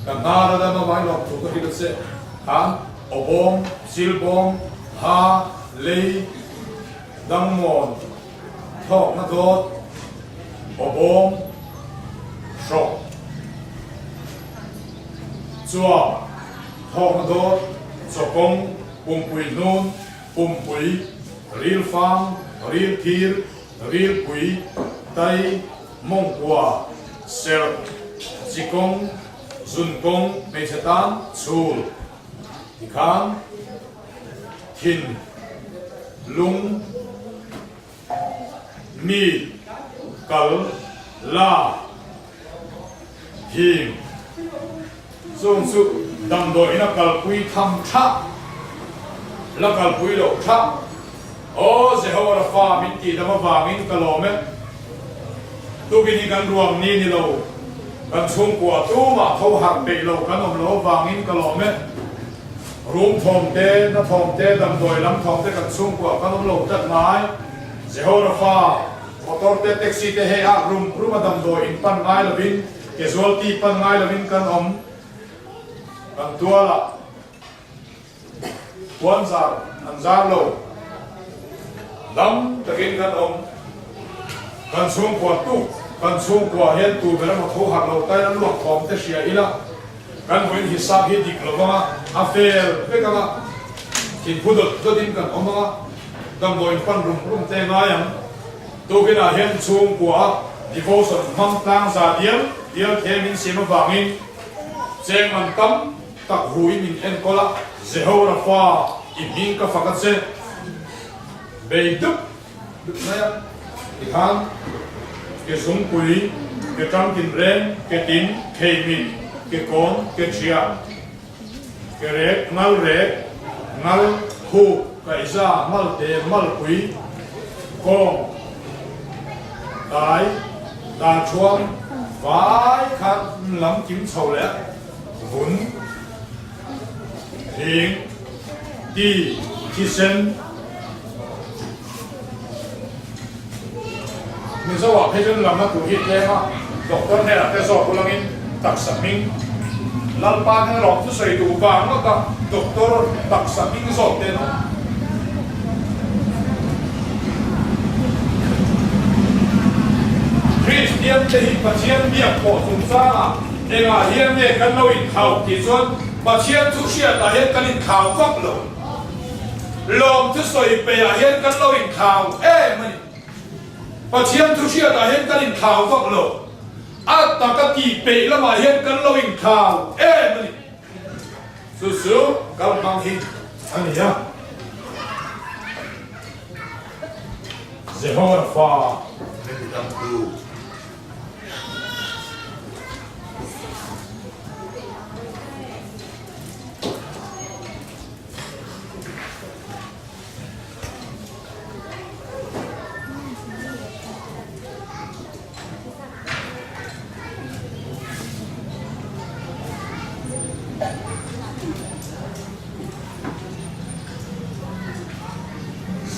ก็นาละดามาบางหลอกถูกก็ฮิตเสฮันอบอมซิลบอมฮาเลดังมอนทอกนัดโดดอบอมชกจัวทอกนัดโดดสกงปุ่มปุยนูนปุ่มปุยรีลฟังรีลทีร์รีลปุยไตมงกัวเซลจิกงซุนกงเมชตันซูลอีกครั้งทินลุงมีกัลลาหิมส่งสุดดำโดยนักกัลปุยทำชะนักกัลปุยโลชะโอ้เจ้าว่าฟ้ามิตรดำมาฟังอินกัลโลเมตุกินีกันรวมนี่โลกันช่วงกว่าตู้มาเขาหักไปโลกันอมโลฟังอินกัลโลเมรูมทองเต้นัทองเต้ดำโดยลำทองเต้กันช่วงกว่ากันอมโลจัดไม้เจ้าว่าฟ้ามอเตอร์เต้แท็กซี่เต้ให้อารุมมาดำโดยอินปันไงละวินเกสวลตีปันไงละวินกันอมกันตัวละวันซาร์อันซาร์โลดำตะกินกันอมกันช่วงกว่าตู้กันช่วงกว่าเห็นตู้เป็นมาเขาหักเราใต้นั้นหลวงทองเตเชียอีละกันเว้นฮิซาบฮิดิกละว่าอาเฟลเพื่อกันละกินพูดตัวดินกันอมว่าดำโดยปันรุมเต้งายังตัวกินอาเห็นช่วงกว่าดิโวสันมังตังซาเดียวเทมินเสียมาฟังอินเจงมันตั้มตักหุยมินเอ็นก็ละเจ้าราฟ้าอิมิงก็ฟังเสเบย์ดุดุเนี่ยอีกครั้งเกสุงคุยเกจำกินเร่งเกตินเคมินเกโกนเกเชียเกเรกนัลเรกนัลคูไกซ่ามัลเตมัลคุยกงตายตาชวนฝ่ายขัดลำจิ้มเฉาเละหุ่นหิงดีที่เซนมีสวัสดิ์ให้จนลำนักถูกฮิตเลยว่าดอกต้นเนี่ยแต่สอบกุลังอินตักสมิงลัลปาเนี่ยหลอกที่ใส่ดูบางแล้วก็ดอกต้นตักสมิงสอบเต็มคริสเตียนจะหิปัจเจียนเบียบโผล่สุ่มซ่าเองอาเฮียนเนี่ยกันเราอินข่าวที่ส่วนปัจเจียนทุกเชียร์อาเฮียนกันอินข่าวฟักลงลมที่ใส่ไปอาเฮียนกันเราอินข่าวมันปัจเจียนทุกเชียร์อาเฮียนกันอินข่าวฟักลงอัตตะกตีเปย์ละมาเฮียนกันเราอินข่าวมันสู้ๆกำลังหินอันนี้นะเจ้าฟ้าไม่ได้ทำดู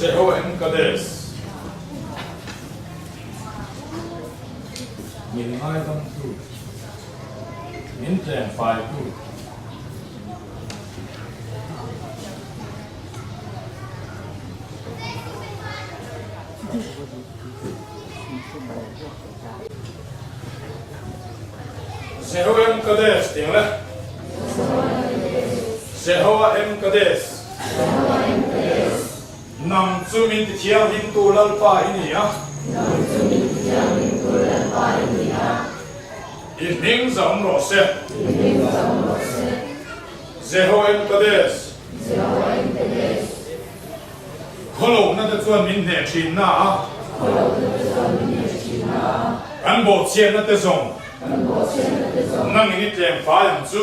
Jehovah Mkadesh nhìn ai tâm tu nhìn rèn phải tu Jehovah Mkadesh tiếng lên Jehovah Mkadesh nằm chú mình thì chiang hình tu lal pa ini ya in ning zam ro se Jehoem Kadesh kholo na ta chuan min ne thin na kan bo chen na te zong nang ni tlem fa yang chu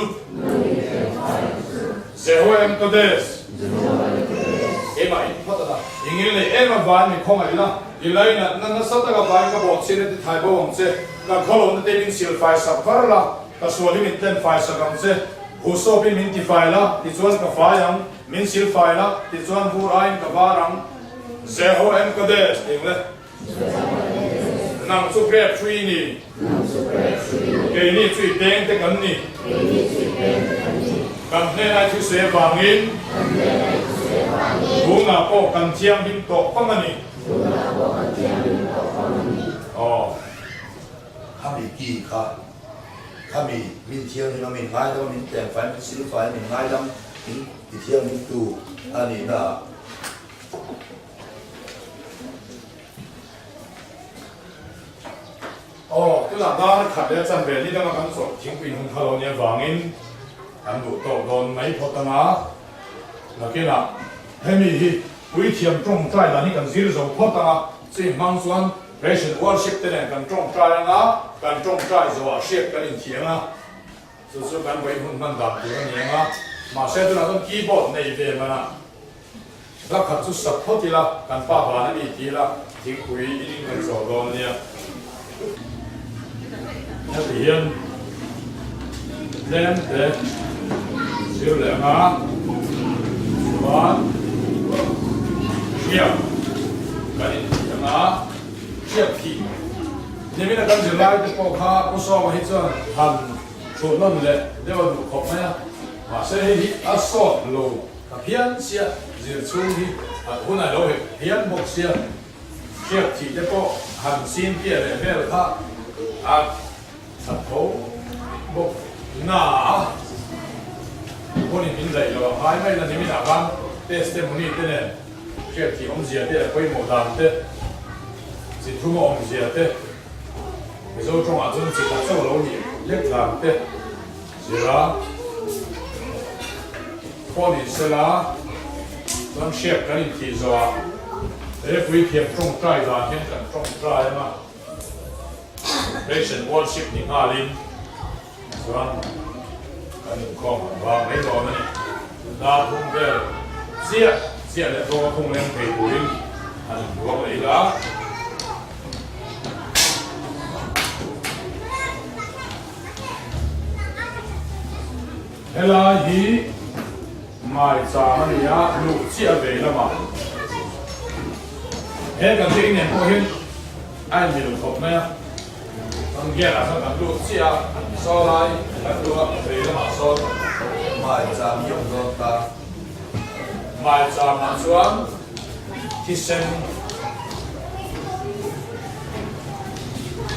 Jehoem Kadesh ema in phata ingil le ema van ni khong ai la ilai na sa ta ga vai ka bo chen te thai bo ong che ka kholo na te ling sil fai sa par la ka so li min tlem fai sa kam che hu so bin min ti fai la ti chuan ka fa yang min sil fai la ti chuan hu rain ka varang Jehoem Kadesh ding le nang su grab tree ni ke ni tree deng te kan ni kan ne na chu se bangin bu na ko kan chiang bin to pa mani oh kami ki kha kami min thiang ni min ngai dam min teng fai min sil fai min ngai dam min ti thiang min tu ani na oh tu la da khat le chan ve ni da ma kan so thing pin hung thalo ne wangin kan du to don mai photanga la ke la hemi hi wi thiam trong trai la ni kan zir zo photanga chi mang suan ration worship te ne kan trong trai nga kan trong trai zo a shek kan in thianga so so kan wei hun man da tu ni nga ma se tu la kan keyboard nei ve ma na la khat chu support la kan pa ba na ni ti la thing pui in kan zo don nia Hãy subscribe cho kênh Ghiền Mì Gõ để không bỏ thật thấu bộ na con nhìn mình dậy rồi hai mấy lần mình đã ban testimony thế này chuyện thì ông già thế quay một đàn thế chỉ thu một ông già thế cái số trong ảnh chỉ là số lâu nhỉ nhất làm thế gì đó con nhìn sẽ là con xếp cái gì thì rồi để quý thiệp trong trai ra hiện tại trong trai mà Ration worship ni ngalin suan kan kong ba mai do na ni da thung de sia le to thung leng pe tuin an duang lei la hela hi mai cha ni ya lu chia ve la ma he kan tin ne ko hin ai mi lu thop ma ông kia là sao làm được chia so lại làm được về nó mà so mai cha mi yong do ta mai cha mà xuống thì sen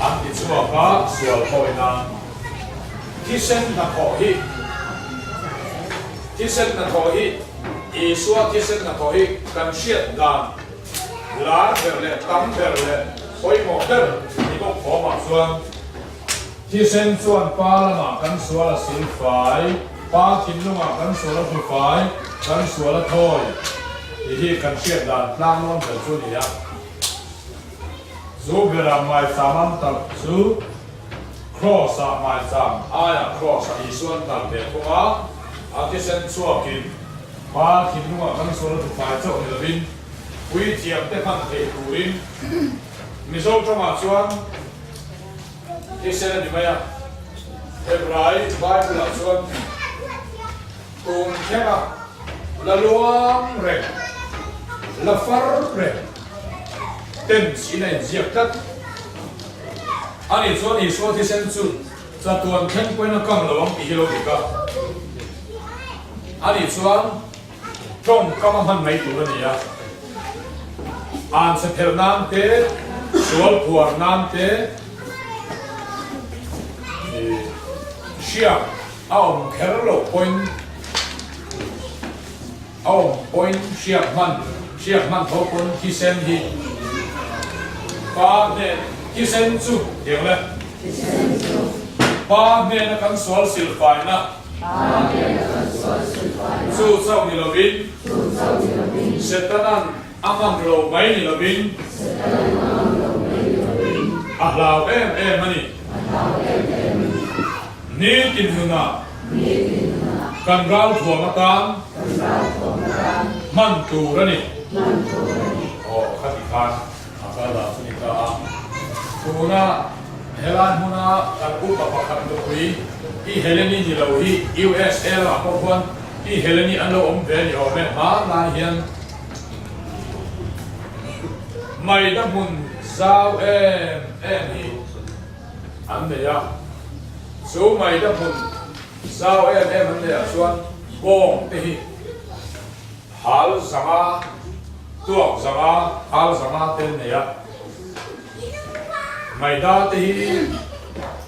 anh đi xuống cả xuống thôi na thì sen là khó hi thì sen là khó hi ý xuống thì sen là khó hi cần siết đàn lá bèo lệ tắm bèo lệ khối mỏ đất thì cũng khó mà xuốngที่เส้นส่วนป้าละมากันส่วนละสินฝ่ายป้าทิ้งลงมากันส่วนละฝ่ายกันส่วนละถ้อยที่กันเชียดด่านล่างน้องเป็นส่วนนี้ซูเบราไม่สามันตัดซูครอสไม่สามอายครอสอีส่วนตัดเด็กพวกอาที่เส้นส่วนกินป้าทิ้งลงมากันส่วนละฝ่ายเจ้าเฮลินวิเทียมแต่พันเทปูรินมิโซจะมาส่วนที่เส้นนี่ไหมอ่ะเอ็บไรใบบุหรี่ส่วนตูนแค่ละลวงเร็วละฟาร์เร็วเต็มสีในเจียบจัดอันนี้ส่วนที่เส้นสุดจะตัวแข็งไปนักกำลังปีกิโลดีกว่าอันนี้ส่วนตรงกำมันไม่ตัวนี้อ่ะอันเสถียรน้ำเตะส่วนผัวน้ำเตะเชียร์เอาแคร์โลพอยน์เอาพอยน์เชียร์มันทบคนที่เส้นที่ป้าเนี่ยที่เส้นสุดเดี๋ยวเลย ป ba ne na kan sol sil fai na su sau ni lovin setanan amam lo mai ni lovin ahlau em mani ni tin huna kan gal thua matan man tu rani oh khati khan akala sunita tuna helan huna kan upa pakhat do hui I heleni ni lo hi USL a ko kon I heleni an lo ve ni o me ha la hian mai da mun zau em hi an ne ya so mai da mun zau em an ne ya chuan bong te hi hal zanga tuak zanga hal zanga ten ne ya mai da te hi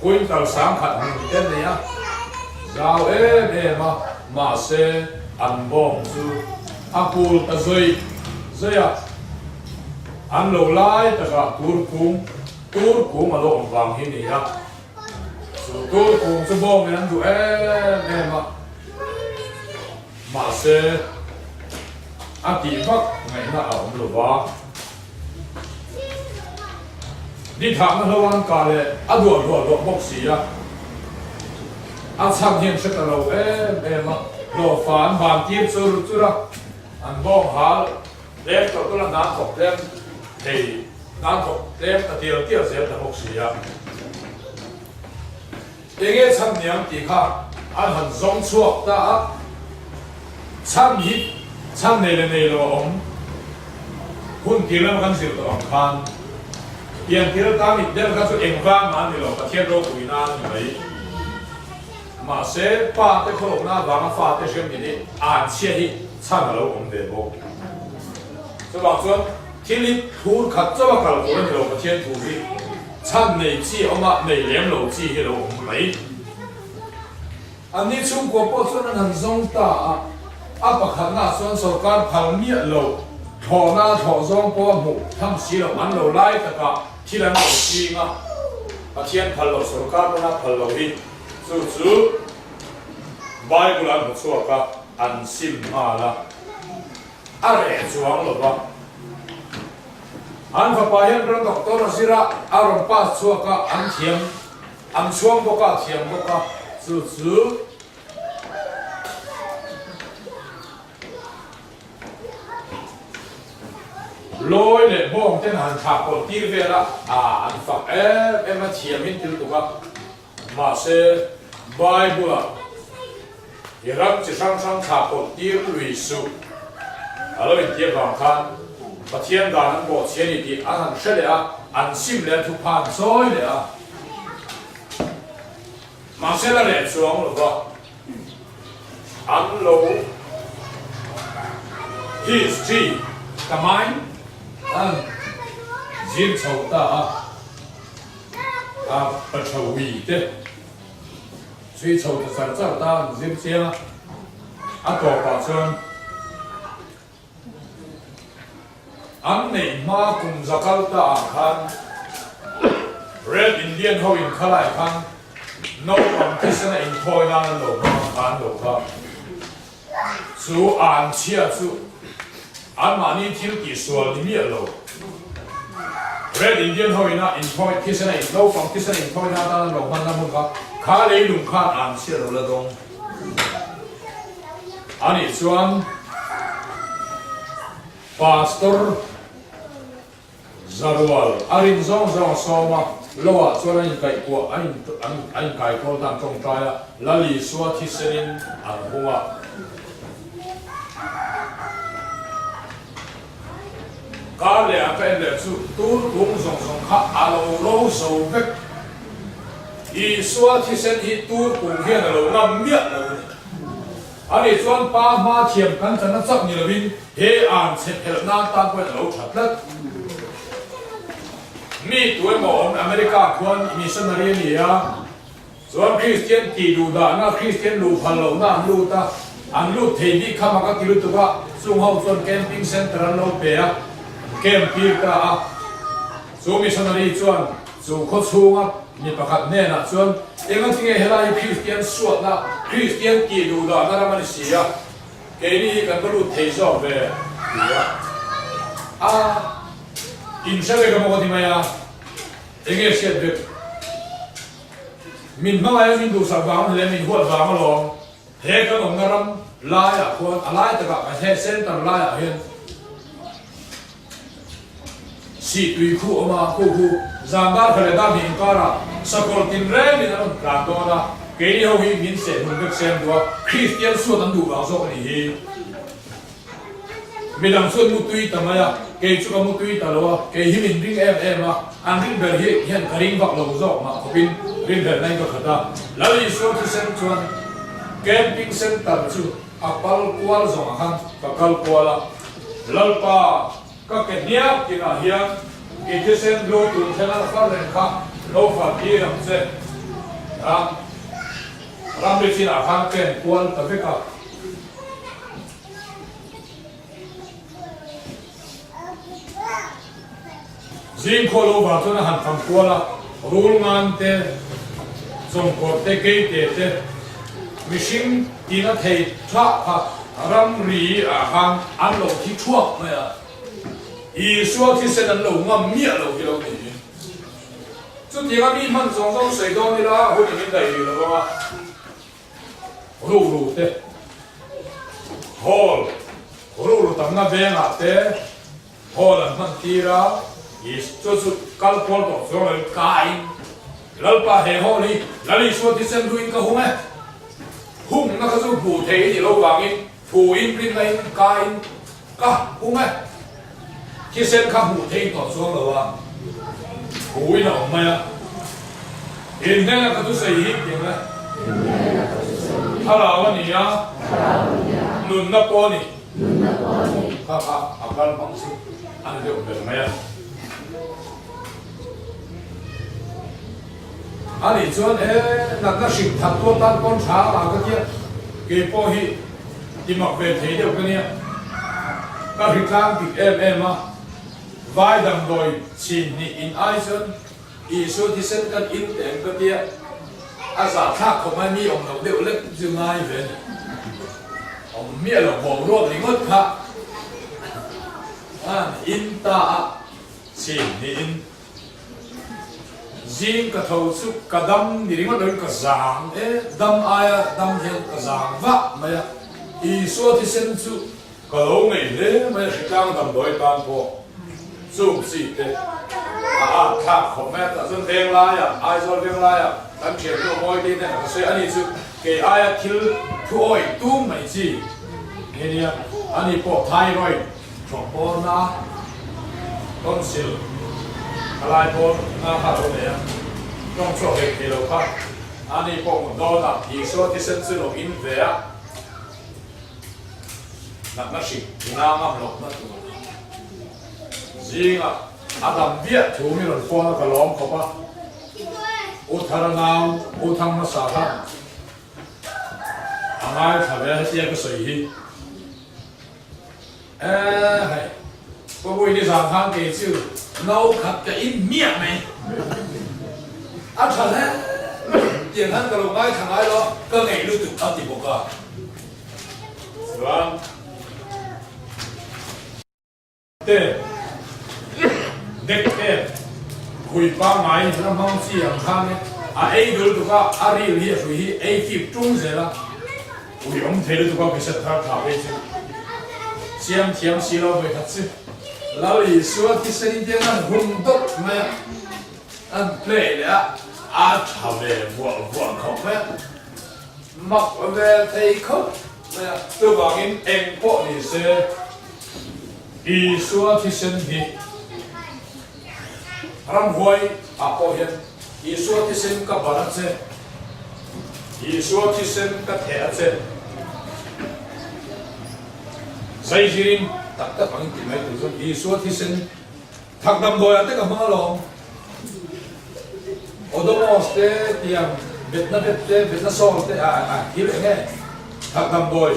quên tàu sáng khẩn tên này á giao em mà sẽ ăn bom chú apple ta dây à ăn lâu lai ta cả tur cung mà lộn vàng hi này á tur cung chú bom này ăn chú em mà sẽ ăn tí vắt ngày nào ông lô ba đi thẳng nó lâu ăn cả lệ đùa bốc xì á sang hiện sẽ cả lâu em lô phán bàn tiếp chú ra ăn bông hả đem cho tôi là nán thọc đem thì nán thọc đem ta tiêu sẽ là bốc xì á để nghe sang niệm thì khác ăn hẳn giống chuộc ta sang hít sang này là ông hun kia là cái gì đó khan hiện thì ta mình đem các số em vang mà anh lo, cái đâu cũng na như vậy, mà sẽ pha cái khâu na vang pha cái xem gì đi, ăn chia đi, sang lâu cũng được bộ, so bằng chuan, khi đi thu khát cho mà cả cái lo cái thiên thu đi, sang này chỉ ông mà này liếm lâu chỉ cái lo cũng vậy, anh đi chung qua bao chuan anh hàng giống ta, bác khát na chuan sở can phẳng miết lâu, thọ na thọ giống bao mù, thằng xí lâu ăn lâu lại tất cảที่เราเอาจริงอ่ะอาเทียนพัลโลสุรการมันพัลโลหิจู่ใบกุหลาบหัวชัวก็อันซิมมาละอะไรจวงหรอวะอันฝ่ายเห็นเรื่องดอกต้นสิระอารมณ์ป้าชัวก็อันเทียมอันช่วงก็เทียมก็จู่ลอยเลยบ้องเจ้าหันฉากปนตีเวลาอันฝักมาเทียมหินติลตุกะมาเสบายบุระยรับจะช่างฉากปนตีลุยสุอะไรเป็นเทียบบางท่านประเทียนดานันบอกเชียนี่ดีอันเฉลี่ยอันซิมเลทุกผ่านซอยเลยมาเสละเลยช่วงหรือว่าอันโล history ทำไมdiễn sầu ta bắt đầu vì thế suy sầu ta sản xuất ta diễn xe tổ bảo sơn anh này mà cùng Jakarta khan Red Indian hậu in khalai khan no competition in Thailand lo khan lo khan su an chia su anh mà đi thiếu kỹ thuật thì biết rồi. Red Indian hồi na in point kia này, no competition in point na ta lâu hơn năm mươi khá lấy lùng khá ăn xia rồi là đông. Anh ấy chuan pastor Zarwal, anh zong soma, loa chuan anh cái của anh cái của đang trong trai là lý xua thi sinh anh hoa. Cả lẽ bên lẽ chú tu cũng dùng khá lâu sâu vết, ý xóa thì sen ý tu cũng hiện là lâu năm miết rồi, anh ấy chọn ba ma thiềm căn chân nó chắc như là bên hệ an sẽ hệ nan tan quen lâu chặt lắm, mi tuổi mỏng America quan missionary này à, chọn Christian kỳ đủ đàn na Christian đủ phần lâu na đủ ta, anh đủ thầy đi khăm các kiểu tu ba, sung hậu chọn camping center lâu bè kem pir ta chu missionary chuan chu kho chunga mi pakhat ne na chuan Engan tinge helai Christian suat na Christian ki du da na ramani sia ke ni kan balu theizo ve ya a in sa ve ka mo di maya enge siat ve min ma ya min du sa bang le min huat bang lo he ka ngam ngaram la ya ko alai ta ka he center la ya hen si tui khu ama khu zamba khale da min kara sakol tin re min an ka to na ke ni ho hi min se mun bek sem do Christian so dan du ba so ni hi midang so mu tui tamaya ke chu ka mu tui ta lo ke hi min ring em ma an ring ber hi hian karing bak lo zo ma ko bin ring ber nai ka khata la li so ti sem chuan camping center chu apal kwal zo ma khan ka kal kwala lalpa các cái niệm thì là hiền cái thứ sen lô tụi thế là phát triển khác lô phát triển làm gì làm việc gì là khác cái quan tập cái cả riêng khô lô vào cho nó hẳn thằng quan là rule ngan te dùng cột te cây te machine thì nó thấy thoát hạt ram rì hàng ăn lẩu thì chuột này à ý số thì sẽ là lẩu ngâm miệng lẩu cái lẩu này chút thì cái mi man giống giống sấy đó đi là hồi mình đầy rồi đúng không ạ rù thế hol rù tầm na về ngã thế hol là man tira ý chút chút cal pol đó rồi là cái lalpa he hol đi lali số thì xem đuôi cái hung ấy hung nó có số phù thế thì lâu vàng in phù in bên này cái cả hung ấy khi xem các phù thế đó xuống rồi à phù in là ông à hiện nay là cái thứ gì hiện nay Halo awak ni ya, nun na po ni, akal pangsi, ano dia bermaya. Ani cuan nak nasib thak tu tan kon cha la cái kia, cái po hi, di mak về thấy được cái này, các hình lang bị em à, vai đầm đồi chín ni in ai xuân, isu thì sen kan in tiền cái kia. Asa thác không ai mi ông đâu đều lết dừng ai về ông miệng là bỏ ruột thì ngất khá in ta chỉ in riêng cái thầu sức cái đâm thì ngất đến cái giang đâm ai đâm hiện cái giang vạ mà ý số thì sen su cái lâu ngày đấy mà cái trang đâm đôi tan po su gì thế thác không ai ta dân đen lai ai do đen lai anh chuyện của tôi đi này là anh ấy chụp cái ai thiếu thôi tu mấy gì cái này anh ấy bỏ thay rồi chọn bỏ na con xíu lại bỏ na hạt rồi này trong chỗ cái đầu khác anh ấy bỏ một đôi là thì số thì sinh sự in về á nặng nó xịt nam ngâm lộc nó tụ riêng Adam Việt chú mình là phô nó cả lom không á Utharanam Utham Masaka Amai Thabe Hatia cái sợi hi hay có vui đi làm thang kể chứ nấu khát cái in miệng này ăn thật đấy tiền ăn cái lồng ai thằng ai đó cơ ngày lưu tục ăn thì một cả vâng thế đẹp đẹp Kui pa mai na mang si ang khan ai dul tu ka ari li ri hi ai kip tung zela ui om thele tu ka ke sat thar tha ve chi siam thiam si lo ve khat si lao li suat ki sari de na hum dot ma an ple le a tha ve bo kho ma mak ve thei kho ma tu wang in eng po ni se I suat ki sen hi Ram hoi apo hian Isua ti sem ka barat se Isua ti sem ka thea se Sai jirin tak tak ang timay tu so Isua ti sem thak dam doya te ka mga long Odomos te tiang bet na sol te hil nge thak dam doy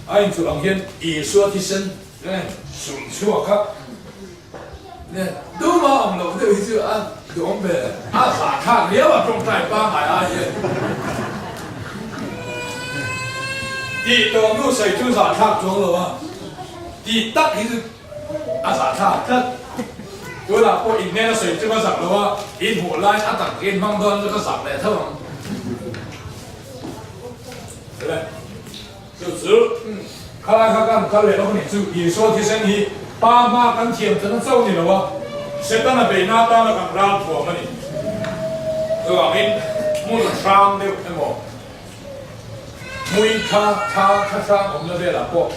Ain chu ang hian Isua ti sem sum chua ka nè đúng mà ông lộc thì chứ 就我们啥看了吧，种在巴海阿爷。第多路水就啥看中了吧？第大其实啥看这。对了，我一年的水这个上了哇，一火来等给放到这个上来，他们，对不对？就是看来看来了，你就你说提升你爸妈跟天真的走你了哇，谁当了北那当了港拉我们你，对吧？你木头上的那么，木卡上我们那边了过，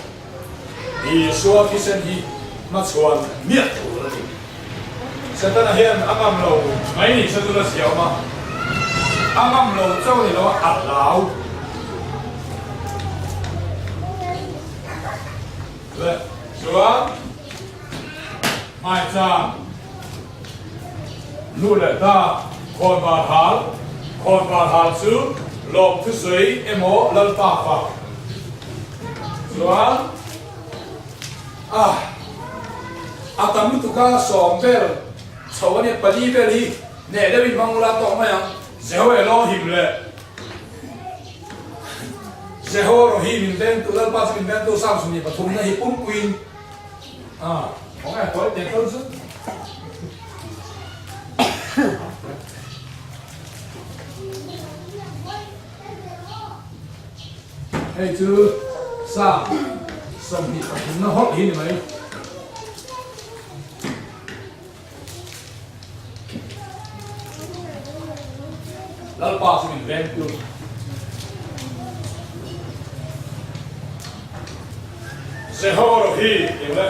你说提升你，那穿面头了你。现在那些啱啱路，每年出咗嘅時候嘛，啱啱路周嚟攞壓樓，對，是吧？賣站，路嚟打，看八下處，落出水一摸兩百發，是吧？啊，但係都加雙倍。丑呢，不离别离，那那边忙拉到么样？最后老힘래，最后老힘인데 또 날 빠지면 또 삼십니다. 동네 이쁜 꾸인, 뭔가 더 내 것은. Hey, 2, 3, 3, nó hót gì mày? Lalu pas min ventu. Sehoro hi, ile.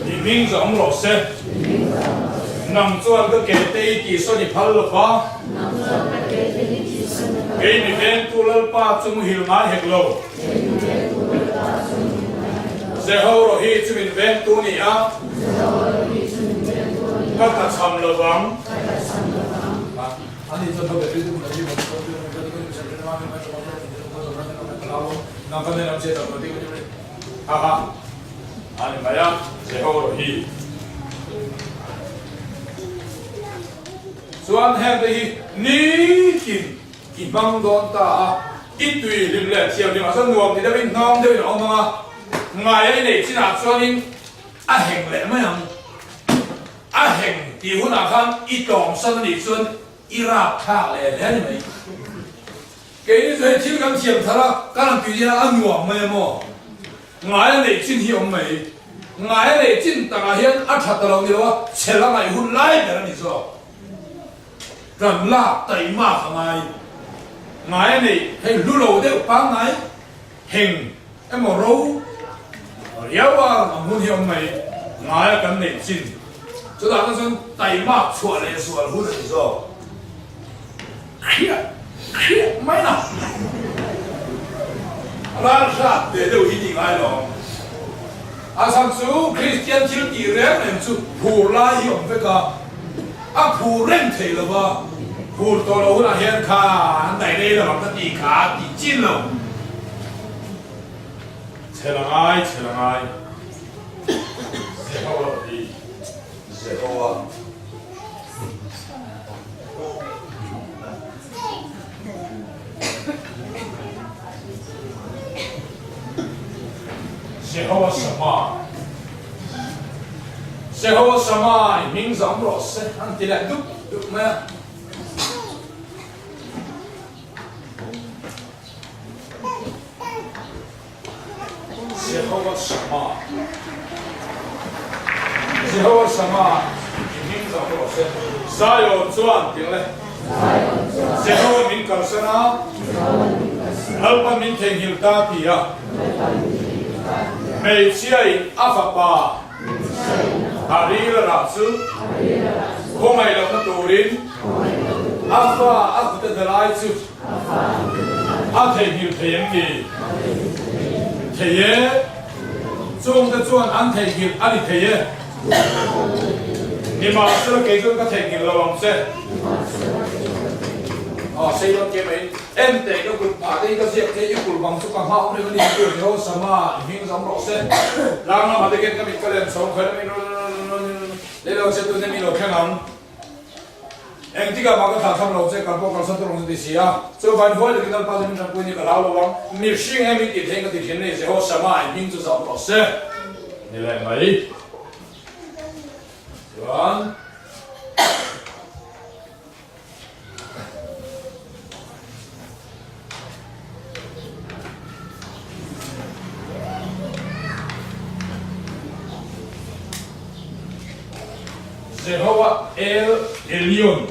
Di ming zong lo se. Nam chuan ka ke te ti so ni phal lo pa. Ke ni ventu lal pa chung hil ngai hek lo. Sehoro hi chu min ventu ni a. Ka ka cham lo bang. 아니 저 벽에 빌딩 가지 뭐 남편의 남체다 어디 그래 하하 아니 말야 제호로 히 수완 해도 니긴 이방돈다 이뚜이 림레 티어리 와서 누워 니가 빈 농대로 엄마가 나의 내 지나 수완인 아행래 뭐야 아행 이후나간 이동 선을 이순 이라 타래 내리면给你最就咁甜他啦，可能對呀安旺咩麼？我哋真係唔美，我哋真大家現阿查得落嘅話，切啦咪會來嘅啦，你說，人啦對嘛係咪？我哋係路路的幫我行一冇路，有啊唔會係美，我哋咁嚟真，就打嗰種對嘛錯嚟說，好你說。ไม่นะร้านชาติเดี๋ยวหินไงหรออาสังสูคริสเตียนที่ตีเร่งเนี่ยสูผู้ไล่ยมไปกับผู้เร่งเทลวะผู้ตัวเราหุ่นเฮียนขาไหนได้หรอก็ตีขาตีจิ้นหรอเชลังไงเชฮาวดีเชฮาวะ最后什么？最后什么？明上不老实，俺爹来都没有。最后什么？最后什么？明上不老实，啥有赚定嘞？最后明搞什么？老板明天有打比啊。每次係阿法巴，阿里嘅老師，空係兩個道理，阿法阿古德嘅來處，阿提條提人嘅，提嘢，中嘅中安提條阿啲提嘢，你馬上記住個提條啦，唔識。四個姐妹 em để cho cục phá đi cái việc thế cục bằng số bằng hao nên cái điều đó sao mà hình giống rõ rệt làm nó mà cái mình cái liền sống khởi mình đây là sẽ tôi nên mình lo khen lắm anh chỉ cả mà cái thằng lâu sẽ cả bộ cả sản phẩm gì xí à cho bạn hỏi được cái nào bao giờ mình quên cái lao lâu mình xin em mình tìm cái tiền này sẽ có什么anh mình就找老师你来没完Jehovah El Elyon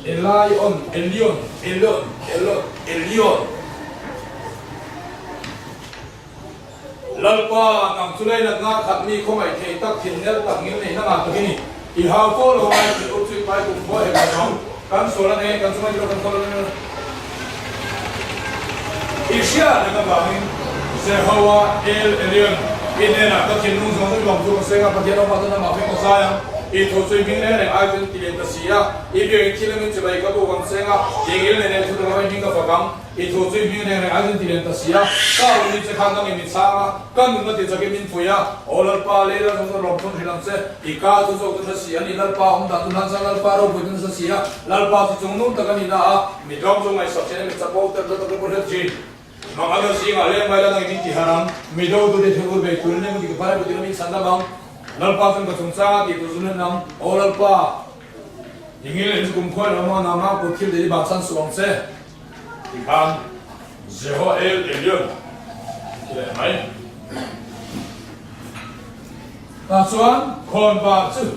Elion Elyon Elyon Elyon Elyon lalpa nang tulay na nga kami ko may kaitak tinel tak ngin na nga tagini ihao lo ay utsi pai kung bo he ba kan solan e kan suma jiro kan solan Isya na bangin Jehovah El Elyon inena ka kinung zong long tu senga patiano mata na mafi ko sayang ito so ibig na ay ayon tilenta siya ibig kilamin sa bay ka po kang senga ingil na nito na may hinga pakang ito so ibig na ay ayon tilenta siya ka ulit sa kandang imisama kan nung natin sa kimin puya olal pa lera sa rompon hilang se ika to so sa siya nilal pa hong datunan sa lal pa ro pwedeng sa siya lal pa sa tunong taga nila midong so may saksin na mitsapaw terdo taga jin mga siya alem may lang ibig tiharang midaw do dito ko bay tulad na mga para pwede namin sandabang lalpa kan kasungsa di kusunan ng lalpa ingin sa kumkuha ng mga nama putil dari baksan suwangse ikan Jehovah El Elyon kaya may tasuan kon ba tsu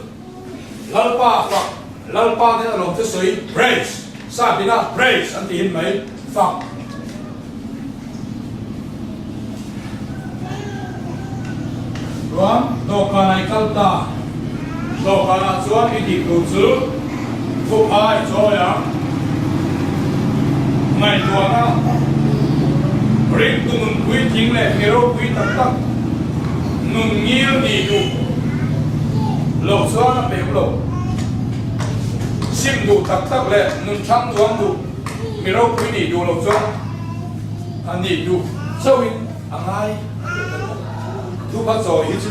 lalpa fak lalpa din along sa soy praise sabi na praise ang tihin may fak Tuan, dokanai kalta, dokana tuan ini kucu, tupai joya, ngai tuana, ring tunun kui tingle, hero kui tak, nun ngil ni tu, lo tuana peblo, sim tu tak le, nun chang tuan tu, hero kui ni tu lo tuan, ani tu, sewin, angai. Thu phát rồi hít chứ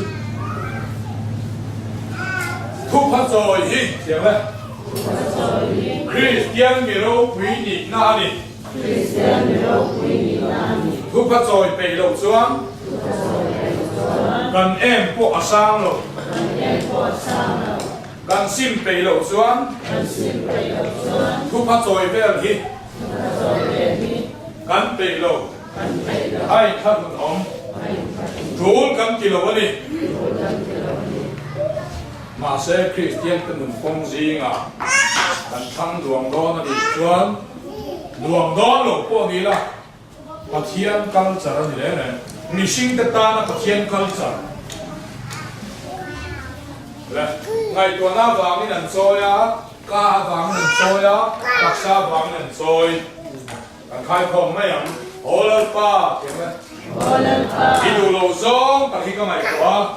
thu phát rồi hít hiểu không Christian miro quý nhị na đi thu phát rồi bể lầu xuống gần em bộ sang rồi gần sim bể lầu xuống thu phát rồi về hít gần bể lầu ai thân một ông Rule kam kilo wani. Masa Christian tenun kong zinga. Dan thang duang don na di tuan. Duang don lo po nila. Pathian culture ni le. Missing tata na pathian culture. Le, ngai tuan na vangin an soya, ka vangin an soya, taksa vangin an soy. Kan khai khom mai am. Olal pa, kaya Idu lo zong tak hika mai kwa.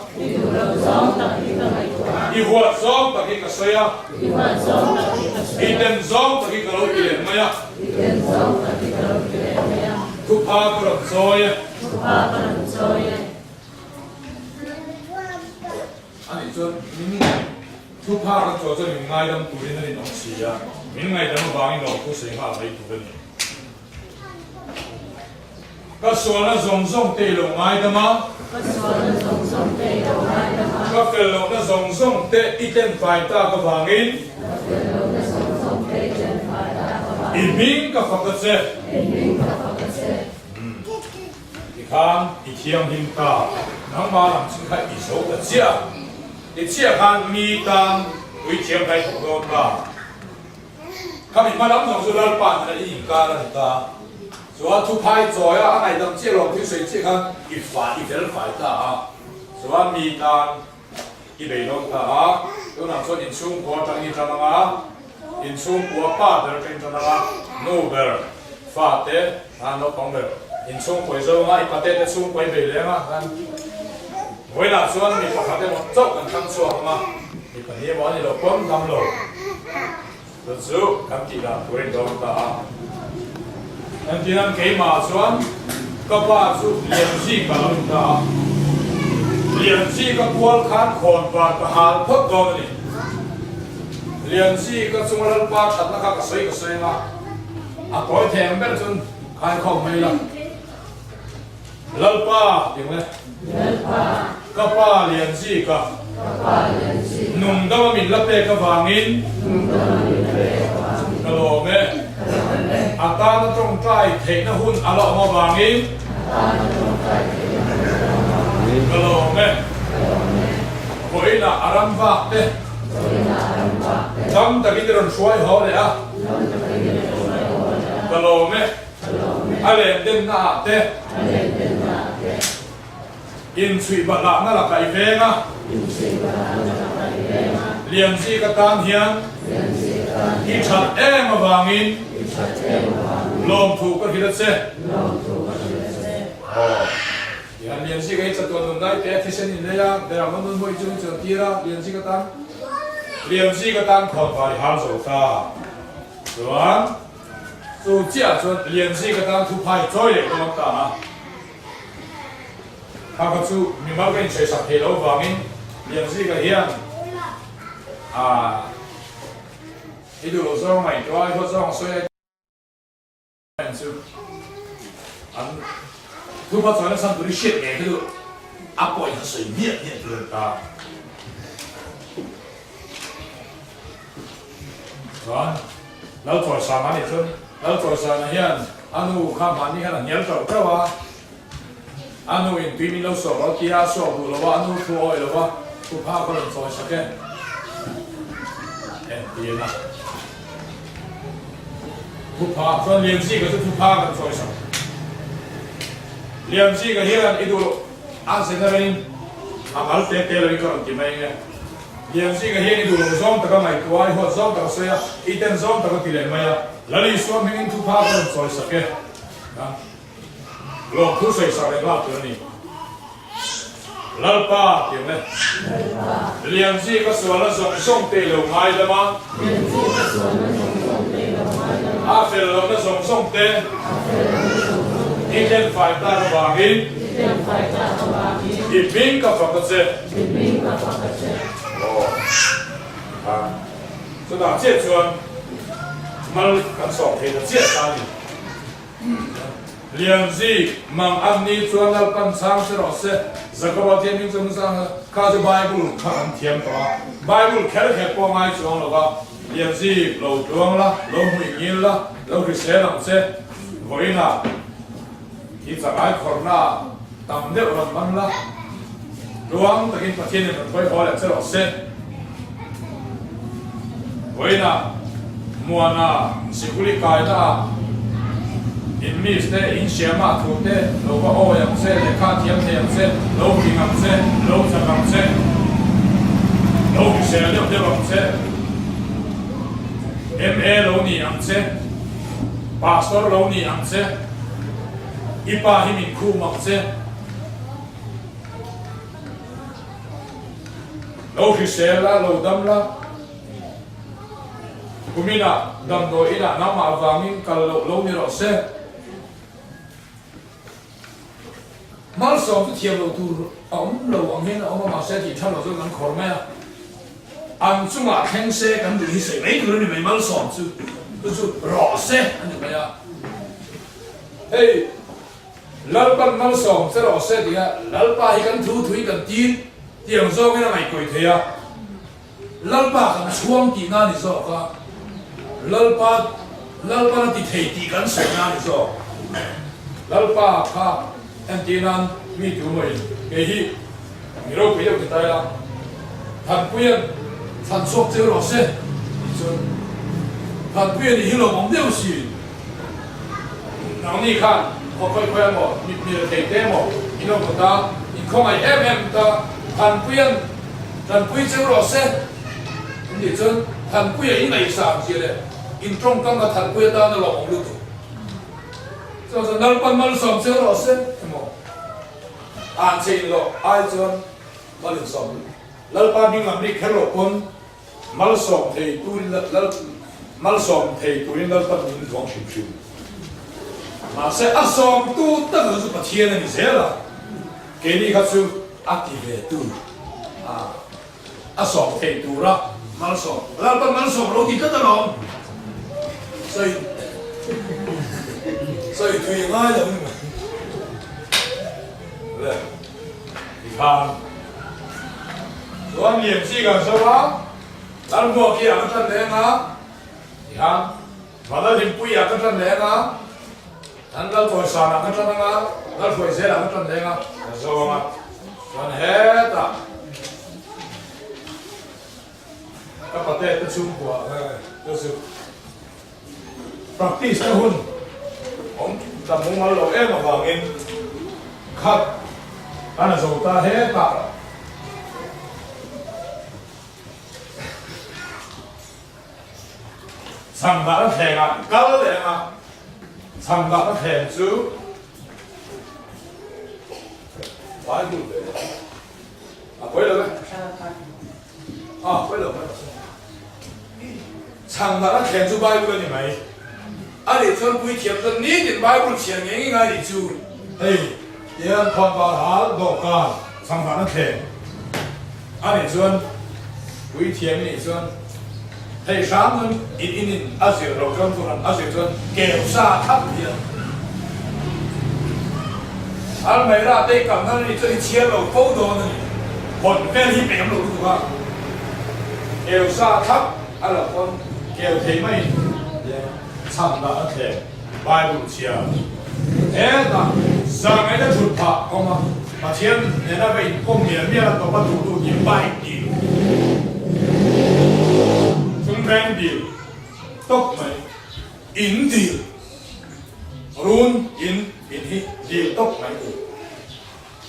Ihuat zong tak hika saya. Iden zong tak hika lo ilen maya. Tupa kurang zoya. Ani zon min tupa kan zozo min ngai dam turin na nong siya. Min ngai dam bangin lo ku sing ha mai tu ben. Các số là dòng tê lộ ngay đó mà các cái lộ là dòng tê ít tên phải ta có vàng in in mình các phật chất thì khám thì thiêng hình ta nắng mà làm sinh khai bị số vật chia thì chia khăn mi tam với thiêng khai thuộc đồn ta các mình mà lắm dòng số là bản là in ca là ta所以拍咗呀，係咁即係落啲水即刻越快越嚟快得啊！所以米單一味落得啊，有人說in中國等於怎樣啊？ in中國巴德跟怎樣啊 ？Nobel 法的啊，我講嘅 in 中國就啊，一百的中國未嚟啊，但為啦，所以你發覺我做緊工作啊嘛，你本來話你落工咁落，就做咁啲啦，會到得啊。Nanti nang kay masuan, ก็ว่าสุเลี้ยงชีกับลำตาเลี้ยงชีกับวัวขานขอนปาทหารพดกองนี่เลี้ยงชีกับสมรภูมิชัดนะครับก็สวยมาอ่ะปล่อยแถมเป็นจนขายของไม่ละลัลป้าอย่างไรก็ป้าเลี้ยงชีกับนุ่งดำมินละเปกับวางินกะโหลเมอาการตรงใจเทนหุ่นอารมณ์วางินกะโหลเมโอยน่ะอารัมวะเตจำตะกี้เดินช่วยเขาเลยอ่ะกะโหลเมอะไรเด่นหน้าเตอินทรีบัลลังนั่นแหละไก่เฟงอ่ะเลี้ยงซีกระตานเฮียนที่ชัดมาวางินลมถูกก็คิดเสียอย่างเลี้ยงซีก็จะตัวนุ่มได้แต่ที่เส้นนี้เลยอ่ะแต่เราไม่รู้จุดจุดที่ละเลี้ยงซีกระตานขอดไปหาโซฟาส่วนสู่เจ้าส่วนเลี้ยงซีกระตานทุกภายจ่อยเลยก็มันตาข้าพเจ้ามีมาเป็นเชื้อสายเฮโลวางินเลี้ยงซีก็เฮียนที่ดูเราต้องไม่ก็ไอ้พวกต้องสวยเป็นสุดอันทุกภาษาในสันตุริเชียเนี่ยคืออัปปอยเขาสวยเนี่ยเลยตาส่วนเราตรวจสอบมาเนี่ยส่วนเราตรวจสอบนะเฮียนอันนู้นข้ามผ่านนี่ขนาดเงี้ยเราก็ว่าอันนู้นอินทุยมีเราสอบเราที่อาสอบดูเราว่าอันนู้นทัวร์เราว่าทุกภาคก็เลยสอนสักแค่ดีนะทุกภาคส่วนเลี้ยงซีก็จะทุกภาคกันสอนสักเลี้ยงซีก็เฮียนอีดูอันเซนเตอร์นี่อามาลเตะเลยก็ต้องกินไม่เงี้ยเลี้ยงซีก็เฮียนอีดูเราซ้อมแต่ก็ไม่ตัวไอ้หัวซ้อมแต่ก็เสียอีเต็นซ้อมแต่ก็ตีเลยไม่อะแล้วนี่ซ้อมให้ทุกภาคกันสอนสักแค่นะลองทุกสิ่งสักเรื่องตัวนี้ลัลป้าเกี่ยวไหมเลี้ยงซีก็ส่วนละส่งเตะลงไม้ละมั้งอาเฟลเราก็ส่งเตะอีเดนไฟตาระบางินอีบิงกับฟังกันเสโอ้สุดท้ายเจ็ดส่วนมันกันสองเทนเจ็ดตานี่เลี้ยงซีมังอันนี้ส่วนเรากันสร้างเสร็จเสร็จสักวันที่นิ่งสงสารข้าจะไบเบิลข้าอันเทียมตัวไบเบิลแค่ปองไอ้ส่วนเราก็เลี้ยงซีเราดวงละเราหุ่นยินละเราคริสเตียนเสร็จวันน่ะที่จะไอ้คนน่ะตามเด็กเรามันละดวงตะกี้ประเทศนี้มันไปพอแล้วเสร็จเสร็จวันน่ะมัวน่ะสิคุลิกายน่ะอินมิสเตอินเชียมาทุกเตโลก็โอ้ยังเซเลขาเทียมเทียมเซโลกิงัมเซโลจักัมเซโลกิเซเดียวเดียวกัมเซเอ็มเอโลนี่อัมเซพาสตอร์โลนี่อัมเซอีปาฮิมิคูมัมเซโลกิเซลาโลดัมลากุมินาดัมโดอินานามาฟามินกัลโลมิโรเซมาสอบที่เทียมเราดูเราอันนี้เรามาเสียที่ท่านเราจะนั่งขอไหมอ่ะอันจุ่มอ่ะแข่งเสียกันดูที่เสียไม่ดูนี่ไม่มาสอบจู่รอเสียอันนี้ไม่อ่ะเฮ้ยลัลปันมาสอบจะรอเสียดีอ่ะลัลป้าให้กันทุยกันตีนเตียงโซ่ไม่ได้ไม่ก่อยเทียลัลป้ากันช่วงกี่งานนี่สอบก็ลัลป้าที่เทตีกันสองงานนี่สอบลัลป้าค่ะแอนตีนันมีตัวใหม่เฮ้ยมีเราไปเที่ยวกันได้ละท่านเพื่อนท่านชอบเจอเราเสียท่านเพื่อนที่เรามองเดียวสิน้องนี่ค่ะเขาค่อยๆบอกมีเทเต้บอกอีน้องคนตาอีกคนไอ้ตาท่านเพื่อนเจอเราเสียนี่จนท่านเพื่อนอีไหนสามเสียเลยอินตรงกันกับท่านเพื่อนตาในหลงลุกจนนั่นเป็นมันสมเจอเราเสียอ่านเสียงเราไอ้จนมันสมแล้วป้ามีมันมีแค่หลอกคนมันสมเทตุนแล้วมันสมเทตุนแล้วป้ามีดวงชิว mà sẽ áp xong tu tất cả sự thiên này sẽ là cái này khác sự activate tu áp xong thì tu ra mà xong là bằng mà xong rồi thì tất cả lòng xây tùy ngay rồi đấy thì khăn rồi niệm gì cả sao đó làm mua kia ăn chân đấy mà thì khăn mà nó tìm bùi ăn chân đấy mà anh nó thôi sao ăn chân đấy mà nó thôi sẽ ăn chân đấy mà sao mà còn hết à các bạn thấy tôi chung của tôi sự practice cái hun ông tầm muốn nói lỗi em mà vào nghiên khát anh là dầu ta hết cả sang đã thèm à cao đấy mà sang đã thèm chứ vài đủ đấy quay lại quay lại sang đã thèm chứ vài đủ như mày anh ấy chọn quý thiệp dân ní đến vài đủ chuyện nghe ngay đi chú hey yên con vào há độ cả sang đã thèm anh ấy chọn quý thiệp này chọn thầy sáng hơn in áp dụng rồi trong tuần áp dụng tuần kéo xa thấp hiện anh mấy ra đây cảm thấy đi chơi chia rồi phố đồ này còn cái gì bèm rồi đúng không kéo xa thấp anh là con kéo thấy mấy sang đã thèm bài bút chia thế là sang cái đó chụp phạt không mà chiến nên là vậy công nghiệp bây giờ tao bắt đầu nhìn bài đi Rang deal, tóc mày, in deal, run in hi deal tóc mày.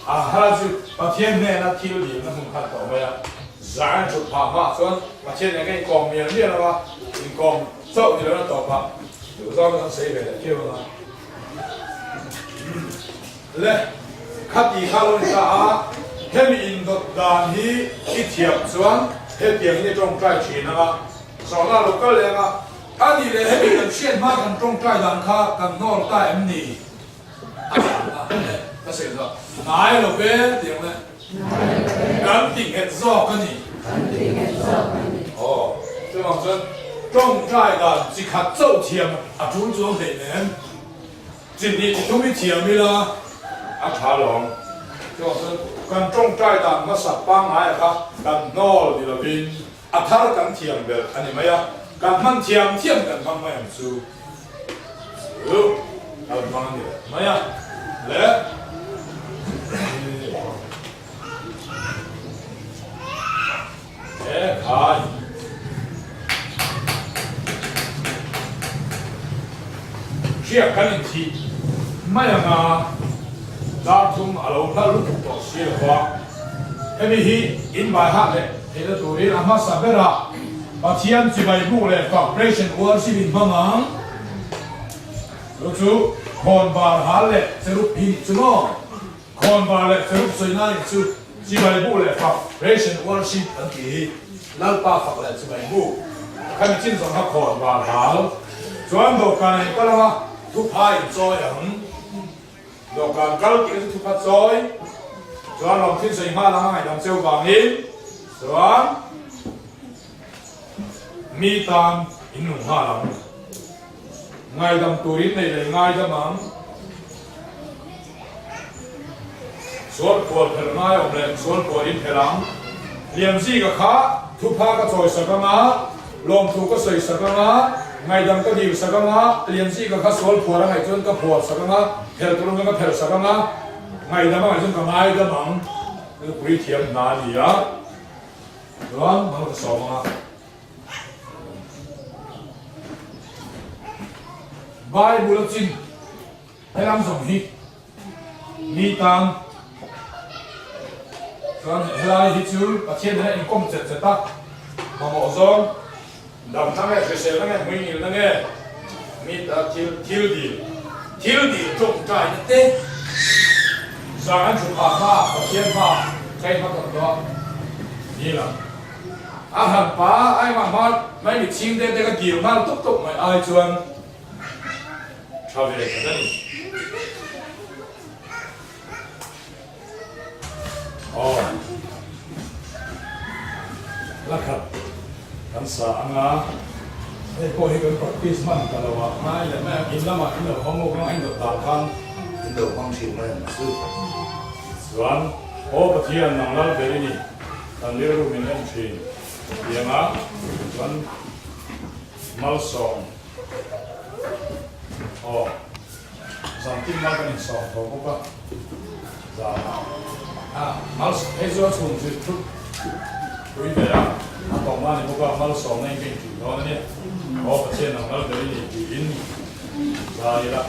Hà chứ, bà thiên này là thiếu deal nó không khát tao mày à, giải chụp phá mà xuân, bà thiên này cái con miếng đi là ba, in con sâu thì nó tao phá, được sao nó xây về là kêu là, lẽ, khát gì khát luôn sao, thêm in đột đàn hi ít thiệp xuân, thêm tiếng như trong trai chuyện là sau đó lúc cái này anh đi lấy hết những chuyện mà cần trong trái đàn khác cần nổi tại em nỉ cái gì đó nói lúc cái tiếng này cần tình hết rõ cái gì chứ mà chân trong trái đàn chỉ khát dâu thiềm chúng chúng thế nên chỉ đi chúng mới thiềm đi là thả lòng chứ mà chân cần trong trái đàn mà sắp băng ai cả cần nổi đi là vì thar kan thiam bel ani maya kan man thiam kan man mayam su al man ni maya le khai chia kan thi maya nga dar thum alo na lu to sia wa emi hi in bài hát le thế là tụi đi làm sao bây giờ và thiên chỉ bài bu là corporation worship in bang lúc chú còn vào hal lệ sẽ lúc pin chú nó còn vào lệ sẽ lúc soi nai chú chỉ bài bu là corporation worship anh kỳ lal pa phật lệ chỉ bài bu cái mình chính xong học còn vào hal cho anh đồ cái này có là thu phai rồi anh đồ cái cái kiểu thu phai rồi cho anh làm thiên soi ma là ngày làm sale vàng in rồi mi tam in nung ha lam ngay dam turin này là ngay dam ang suốt cuộc thời ngay ông lên suốt cuộc in thời lắm liềm gì cả khá thu pha cái trồi sạc ngã lom thu cái sợi sạc ngã ngay dam cái điều sạc ngã liềm gì cả khá suốt cuộc là ngày chôn cái cuộc sạc ngã thời tu lung cái thời sạc ngã ngay dam ngày chôn cái ngay dam ang cái quý thiam na gì á rồi nó cái sầu ngã bài bút chín hay làm giống hít mi tăng còn lại hít chú và thiên này công chất chất ta mà một giống đầm thang này sẽ xem này mình nhìn này mi ta thiếu đi trồng trái nhất thế sáng anh chụp hàng mà và thiên mà cái mà còn đó như là hàng phá ai mà mấy bị chim đến cái kiểu mà tục tục mày ai chuan sao về cái này นิสาอ่ะไอ้พวกที่เป็น practice มันกันแล้วว่าไม่เลยแม่กินแล้วมากินแล้วของลูกน้องให้ตัวตาทัน อินโดฟังชิมมันซื้อ ส่วนโอ้ปะเทียนนังเล่าเบรีนี่ตอนเรียกรูมินเอ็นทรีเยี่ยมอ่ะส่วนมัลซองโอ้สัมผัสมากกว่านี้สองตัวก็ mal es so zum Zug wie ja aber mal ich habe mal so nein gegen die Leute auch erzählen mal der die in da ja